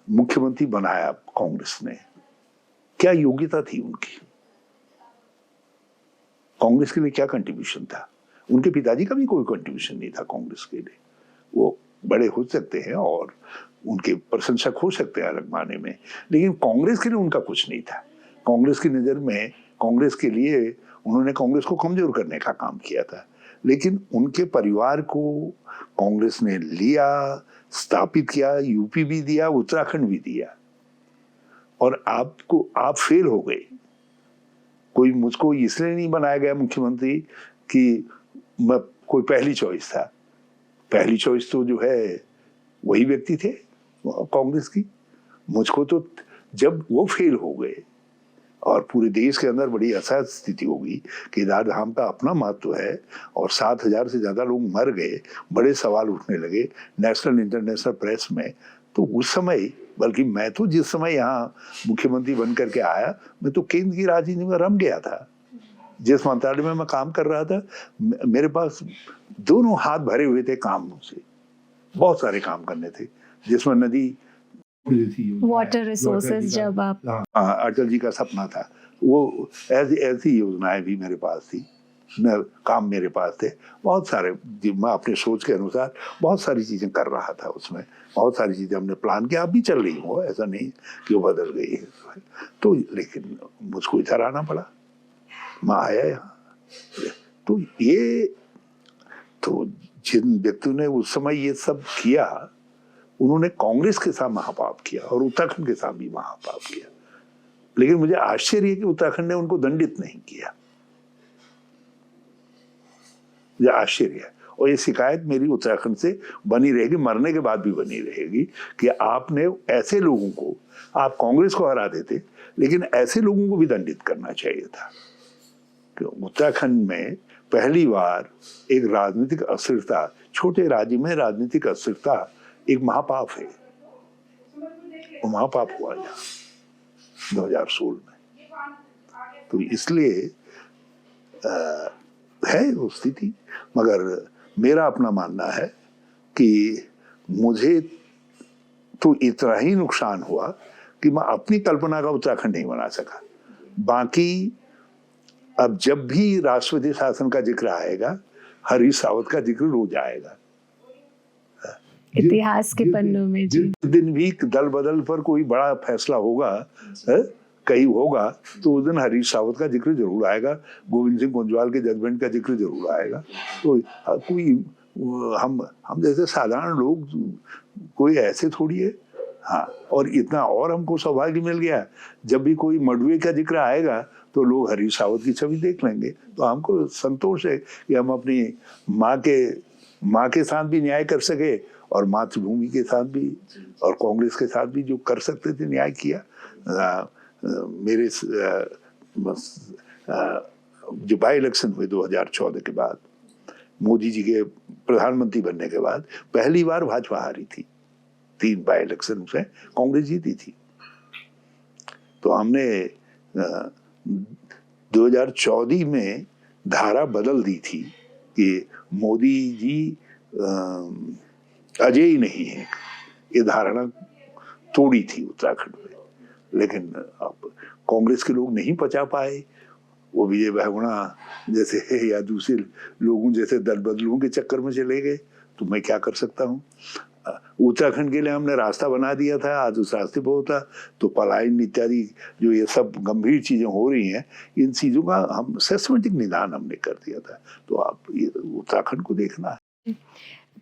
Speaker 1: मुख्यमंत्री बनाया कांग्रेस ने, क्या योग्यता थी उनकी, कांग्रेस के लिए क्या कंट्रीब्यूशन था? उनके पिताजी का भी कोई कंट्रीब्यूशन नहीं था कांग्रेस के लिए। वो बड़े हो सकते हैं और उनके प्रशंसक हो सकते हैं अलग माने में, लेकिन कांग्रेस के लिए उनका कुछ नहीं था। कांग्रेस की नजर में, कांग्रेस के लिए उन्होंने कांग्रेस को कमजोर करने का काम किया था, लेकिन उनके परिवार को कांग्रेस ने लिया, स्थापित किया, यूपी भी दिया, उत्तराखंड भी दिया, और आप फेल हो गए। कोई मुझको इसलिए नहीं बनाया गया मुख्यमंत्री कि मैं कोई पहली चॉइस था। पहली चॉइस तो जो है वही व्यक्ति थे कांग्रेस की। मुझको तो जब वो फेल हो गए और पूरे देश के अंदर बड़ी असहज स्थिति होगी, केदारधाम का अपना महत्व है और 7,000 से ज्यादा लोग मर गए, बड़े सवाल उठने लगे नेशनल इंटरनेशनल प्रेस में। तो उस समय, बल्कि मैं तो जिस समय यहाँ मुख्यमंत्री बन करके आया, मैं तो केंद्र की राजनीति में रम गया था। जिस मंत्रालय में मैं काम कर रहा था, मेरे पास दोनों हाथ भरे हुए थे कामों से, बहुत सारे काम करने थे, जिसमें नदी,
Speaker 2: वाटर रिसोर्सेज, जब आप
Speaker 1: अटल जी का सपना था, वो ऐसी योजनाएं भी मेरे पास थी, काम मेरे पास थे बहुत सारे। मैं अपने सोच के अनुसार बहुत सारी चीजें कर रहा था उसमें, बहुत सारी चीजें हमने प्लान किया, अब भी चल रही हो, ऐसा नहीं कि वो बदल गई है। तो लेकिन मुझको इधर आना पड़ा, मैं आया यहाँ। तो ये तो जिन व्यक्तियों ने उस समय ये सब किया उन्होंने कांग्रेस के साथ महापाप किया और उत्तराखंड के साथ भी महापाप किया, लेकिन मुझे आश्चर्य है कि उत्तराखंड ने उनको दंडित नहीं किया। मुझे आश्चर्य है, और ये शिकायत मेरी उत्तराखंड से बनी रहेगी, मरने के बाद भी बनी रहेगी कि आपने ऐसे लोगों को, आप कांग्रेस को हरा देते लेकिन ऐसे लोगों को भी दंडित करना चाहिए था। कि उत्तराखंड में पहली बार एक राजनीतिक अस्थिरता, छोटे राज्य में राजनीतिक अस्थिरता एक महापाप है, वो महापाप हुआ यहाँ 2016 में। तो इसलिए है वो स्थिति, मगर मेरा अपना मानना है कि मुझे तो इतना ही नुकसान हुआ कि मैं अपनी कल्पना का उत्तराखंड नहीं बना सका। बाकी अब जब भी राष्ट्रपति शासन का जिक्र आएगा, हरीश रावत का जिक्र रोज आएगा
Speaker 2: इतिहास के पन्नों में।
Speaker 1: जिस दिन भी दल बदल पर कोई बड़ा फैसला होगा, कहीं होगा, तो उस दिन हरीश रावत का जिक्र जरूर आएगा, गोविंद सिंह कुंजवाल के जजमेंट का जिक्र जरूर आएगा। तो कोई हम जैसे साधारण लोग कोई ऐसे थोड़ी है। हाँ, और इतना और हमको सौभाग्य मिल गया, जब भी कोई मडुए का जिक्र आएगा तो लोग हरीश रावत की छवि देख लेंगे। तो हमको संतोष है कि हम अपनी माँ के साथ भी न्याय कर सके और मातृभूमि के साथ भी और कांग्रेस के साथ भी जो कर सकते थे न्याय किया। मेरे जो बाई इलेक्शन हुए 2014 के बाद, मोदी जी के प्रधानमंत्री बनने के बाद पहली बार भाजपा हारी थी, 3 बाई इलेक्शन से कांग्रेस जीती थी। तो हमने 2014 में धारा बदल दी थी कि मोदी जी अजय ही नहीं है, ये धारणा तोड़ी थी उत्तराखंड में। लेकिन अब कांग्रेस के लोग नहीं पचा पाए, वो विजय बहुगुणा जैसे या दूसरे लोगों जैसे दल बदलुओं के चक्कर में चले गए। तो मैं क्या कर सकता हूँ। उत्तराखंड के लिए हमने रास्ता बना दिया था, आज उस रास्ते पर होता तो पलायन इत्यादि जो ये सब गंभीर चीजें हो रही हैं, इन चीजों का हम सिस्टमेटिक निदान हमने कर दिया था। तो आप ये उत्तराखंड को देखना है।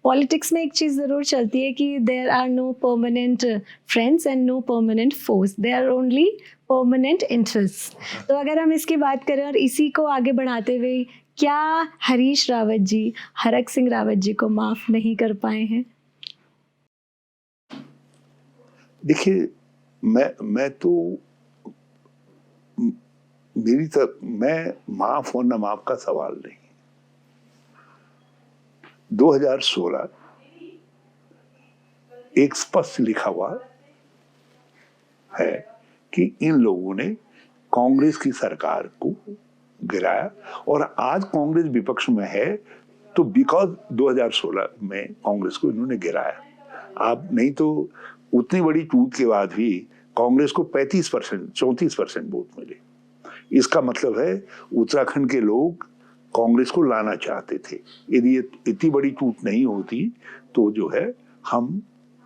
Speaker 2: पॉलिटिक्स में एक चीज़ ज़रूर चलती है कि there are no permanent friends and no permanent foes, there are only permanent interest. तो अगर हम इसकी बात करें और इसी को आगे बढ़ाते हुए, क्या हरीश रावत जी हरक सिंह रावत जी को माफ़ नहीं कर पाए हैं?
Speaker 1: देखिए, मैं तो मेरी तरफ मैं माफ और न माफ का सवाल नहीं। 2016 एक स्पष्ट लिखा हुआ है कि इन लोगों ने कांग्रेस की सरकार को गिराया, और आज कांग्रेस विपक्ष में है तो बिकॉज 2016 में कांग्रेस को इन्होंने गिराया। आप नहीं तो उतनी बड़ी टूट के बाद भी कांग्रेस को 35%, 34% वोट मिले। इसका मतलब है उत्तराखंड के लोग कांग्रेस को लाना चाहते थे। यदि इतनी बड़ी टूट नहीं होती तो जो है हम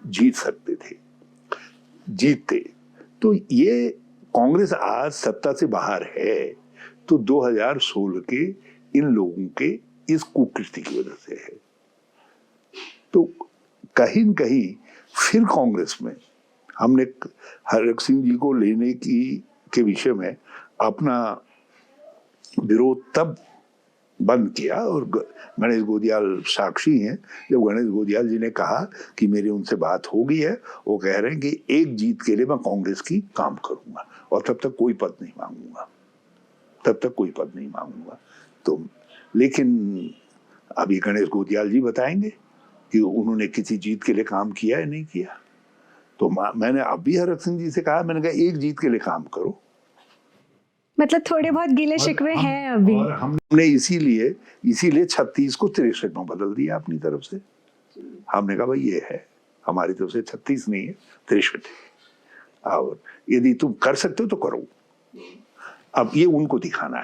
Speaker 1: जीत सकते थे, जीतते। तो ये कांग्रेस आज सत्ता से बाहर है तो 2016 के इन लोगों के इस कुकृति की वजह से है। तो कहीं न कहीं फिर कांग्रेस में हमने हरक सिंह जी को लेने के विषय में अपना विरोध तब बंद किया, और गणेश गोदियाल साक्षी हैं। जब गणेश गोदियाल जी ने कहा कि मेरी उनसे बात हो गई है, वो कह रहे हैं कि एक जीत के लिए मैं कांग्रेस की काम करूंगा और तब तक कोई पद नहीं मांगूंगा, तब तक कोई पद नहीं मांगूंगा। तो लेकिन अभी गणेश गोदियाल जी बताएंगे कि उन्होंने किसी जीत के लिए काम किया है नहीं किया। तो मैंने अभी हरक सिंह जी से कहा, मैंने कहा एक जीत के लिए काम करो।
Speaker 2: मतलब थोड़े बहुत गिले शिकवे हैं अभी।
Speaker 1: और हमने इसीलिए 36 को 63 में बदल दिया अपनी तरफ से। हमने कहा भाई ये है, हमारी तरफ से 36 नहीं है, 63 है, और यदि तुम कर सकते हो तो करो। अब ये उनको दिखाना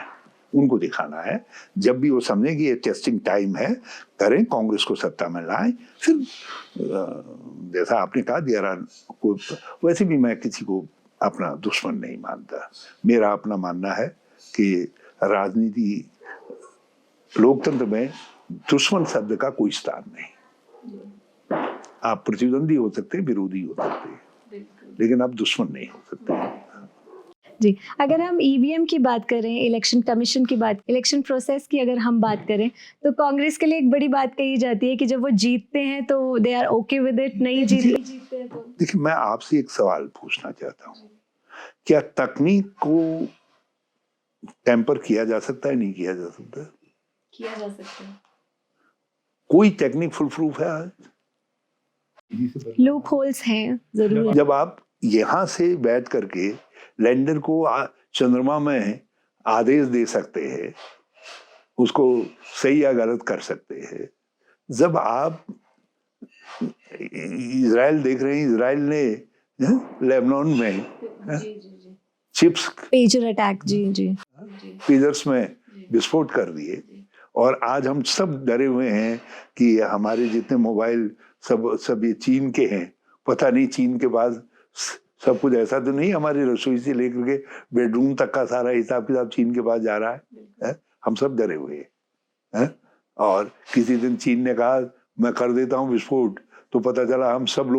Speaker 1: है। जब भी वो समझे कि ये टेस्टिंग टाइम है, करें, कांग्रेस को सत्ता में लाएं। फिर जैसा आपने कहा वैसे भी मैं किसी को अपना दुश्मन नहीं मानता। मेरा अपना मानना है कि राजनीति लोकतंत्र में दुश्मन शब्द का कोई स्थान नहीं। आप प्रतिद्वंदी हो सकते हैं, विरोधी हो सकते हैं, लेकिन आप दुश्मन नहीं हो सकते।
Speaker 2: जी, अगर हम ईवीएम की बात करें, इलेक्शन कमीशन की बात, इलेक्शन प्रोसेस की अगर हम बात करें, तो कांग्रेस के लिए एक बड़ी बात कही जाती है कि जब वो जीतते हैं तो they are okay with it, नहीं जीतते हैं तो।
Speaker 1: देखिए, मैं आपसे एक सवाल पूछना चाहता हूँ, क्या तकनीक को टेम्पर किया जा सकता है, नहीं किया जा सकता?
Speaker 2: किया जा सकता है।
Speaker 1: कोई टेक्निक फुल प्रूफ है आज?
Speaker 2: लूप होल्स हैं जरूर।
Speaker 1: जब आप यहां से बैठ करके लैंडर को चंद्रमा में आदेश दे सकते हैं, उसको सही या गलत कर सकते हैं। जब आप इजराइल देख रहे हैं, इजराइल ने लेबनान में चिप्स
Speaker 2: पेजर अटैक, जी
Speaker 1: पेजर्स में विस्फोट कर दिए, और आज हम सब डरे हुए हैं कि हमारे जितने मोबाइल सब ये चीन के हैं। पता नहीं चीन के पास सब कुछ ऐसा तो नहीं, हमारी रसोई से लेकर के बेडरूम तक का सारा हिसाब किताब चीन के पास जा रहा है? हम सब डरे हुए हैं। और किसी दिन चीन ने कहा मैं कर देता हूं विस्फोट, तो पता चला हम सब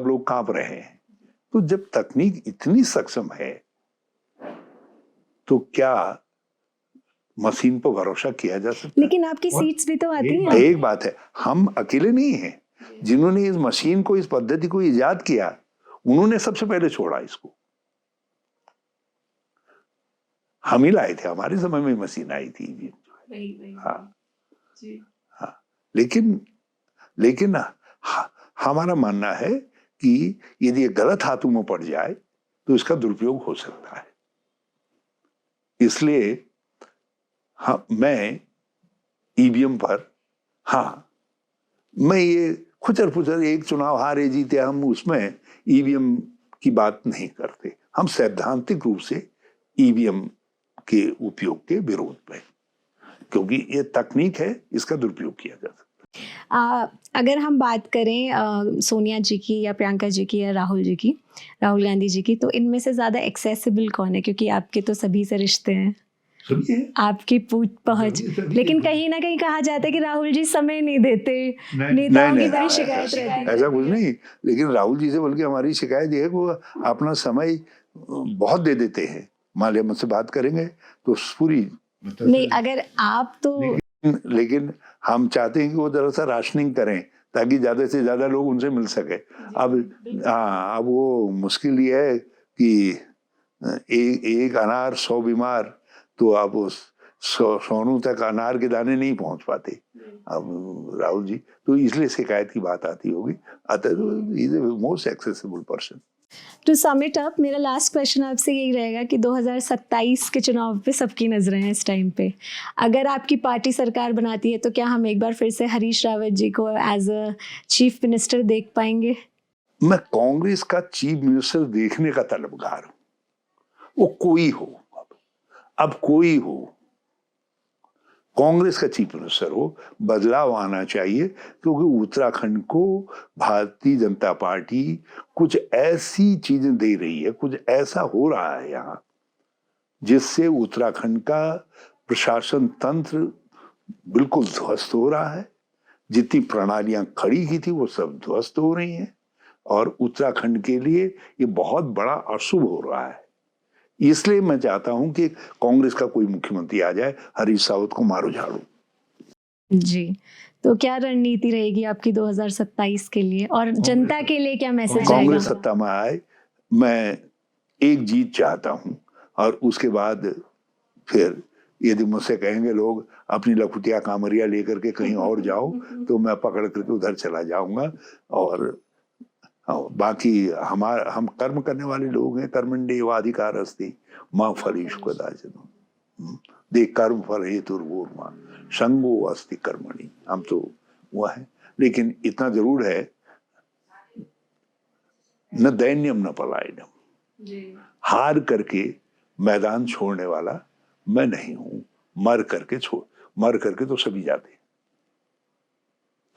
Speaker 1: लोग कांप रहे हैं। तो जब तकनीक इतनी सक्षम है, तो क्या मशीन पर भरोसा किया जा सकता है?
Speaker 2: लेकिन आपकी सीट्स भी तो आती हैं।
Speaker 1: एक बात है, हम अकेले नहीं हैं। जिन्होंने इस मशीन को, इस पद्धति को इजाद किया, उन्होंने सबसे पहले छोड़ा इसको। हम ही लाए थे, हमारे समय में मशीन आई थी। हाँ, हाँ, लेकिन हमारा मानना है कि यदि गलत हाथों में पड़ जाए तो इसका दुरुपयोग हो सकता है। इसलिए मैं ईवीएम पर, मैं ये खुचर एक चुनाव हारे जीते, हम उसमें ईवीएम की बात नहीं करते। हम सैद्धांतिक रूप से ईवीएम के उपयोग के विरोध में, क्योंकि ये तकनीक है, इसका दुरुपयोग किया जा सकता है।
Speaker 2: अगर हम बात करें सोनिया जी की या प्रियंका जी की या राहुल गांधी जी की, तो इनमें से ज्यादा एक्सेसिबल कौन है? क्योंकि आपके तो सभी से रिश्ते हैं, आपकी पहुंच, लेकिन कहीं ना कहीं कहा जाता है कि राहुल जी समय नहीं देते, नेताओं की बड़ी शिकायत रहती है।
Speaker 1: ऐसा कुछ नहीं, लेकिन राहुल जी से बल्कि हमारी शिकायत ये है कि वो अपना समय बहुत दे देते हैं। मान लिया मुझसे बात करेंगे तो पूरी
Speaker 2: नहीं, अगर आप तो
Speaker 1: लेकिन हम चाहते हैं कि वो जरा सा राशनिंग करें, ताकि ज्यादा से ज्यादा लोग उनसे मिल सके। अब वो मुश्किल ये है कि एक अनार 100 बीमार, तो आप उस सोनू तक अनार के दाने नहीं पहुंच पाते। अब राहुल जी, तो इसलिए शिकायत की बात आती होगी। अतः he is the most accessible person.
Speaker 2: To sum it up, मेरा लास्ट क्वेश्चन आपसे यही रहेगा कि 2027 के चुनाव पे सबकी नजरें हैं इस टाइम पे। अगर आपकी पार्टी सरकार बनाती है तो क्या हम एक बार फिर से हरीश रावत जी को एज अ चीफ मिनिस्टर देख पाएंगे?
Speaker 1: मैं कांग्रेस का चीफ मिनिस्टर देखने का तलबगार हूं। वो कोई हो, अब कोई हो, कांग्रेस का चीफ मिनिस्टर हो, बदलाव आना चाहिए। क्योंकि उत्तराखंड को भारतीय जनता पार्टी कुछ ऐसी चीजें दे रही है, कुछ ऐसा हो रहा है यहां, जिससे उत्तराखंड का प्रशासन तंत्र बिल्कुल ध्वस्त हो रहा है। जितनी प्रणालियां खड़ी की थी वो सब ध्वस्त हो रही हैं, और उत्तराखंड के लिए ये बहुत बड़ा अशुभ हो रहा है। इसलिए मैं चाहता हूं कि कांग्रेस का कोई मुख्यमंत्री आ जाए, हरीश रावत को मारो झाड़ू।
Speaker 2: जी, तो क्या रणनीति रहेगी आपकी 2027 के लिए, और जनता के लिए क्या मैसेज आएगा?
Speaker 1: कांग्रेस सत्ता में आए, मैं एक जीत चाहता हूं, और उसके बाद फिर यदि मुझसे कहेंगे लोग अपनी लखुटिया कामरिया लेकर के कहीं और जाओ, तो मैं पकड़ करके उधर चला जाऊंगा। और बाकी हम कर्म करने वाले लोग हैं। कर्मण्येवाधिकार अस्ति मां फलेषु कदाचन दे कर्म फल हेतुर्भूर्मा संगो अस्ति कर्मणि। हम तो वह है, लेकिन इतना जरूर है, न दैन्यम न पलायनम। हार करके मैदान छोड़ने वाला मैं नहीं हूं। मर करके तो सभी जाते।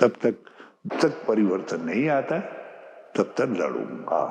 Speaker 1: तब तक परिवर्तन नहीं आता, तब तक लड़ूंगा।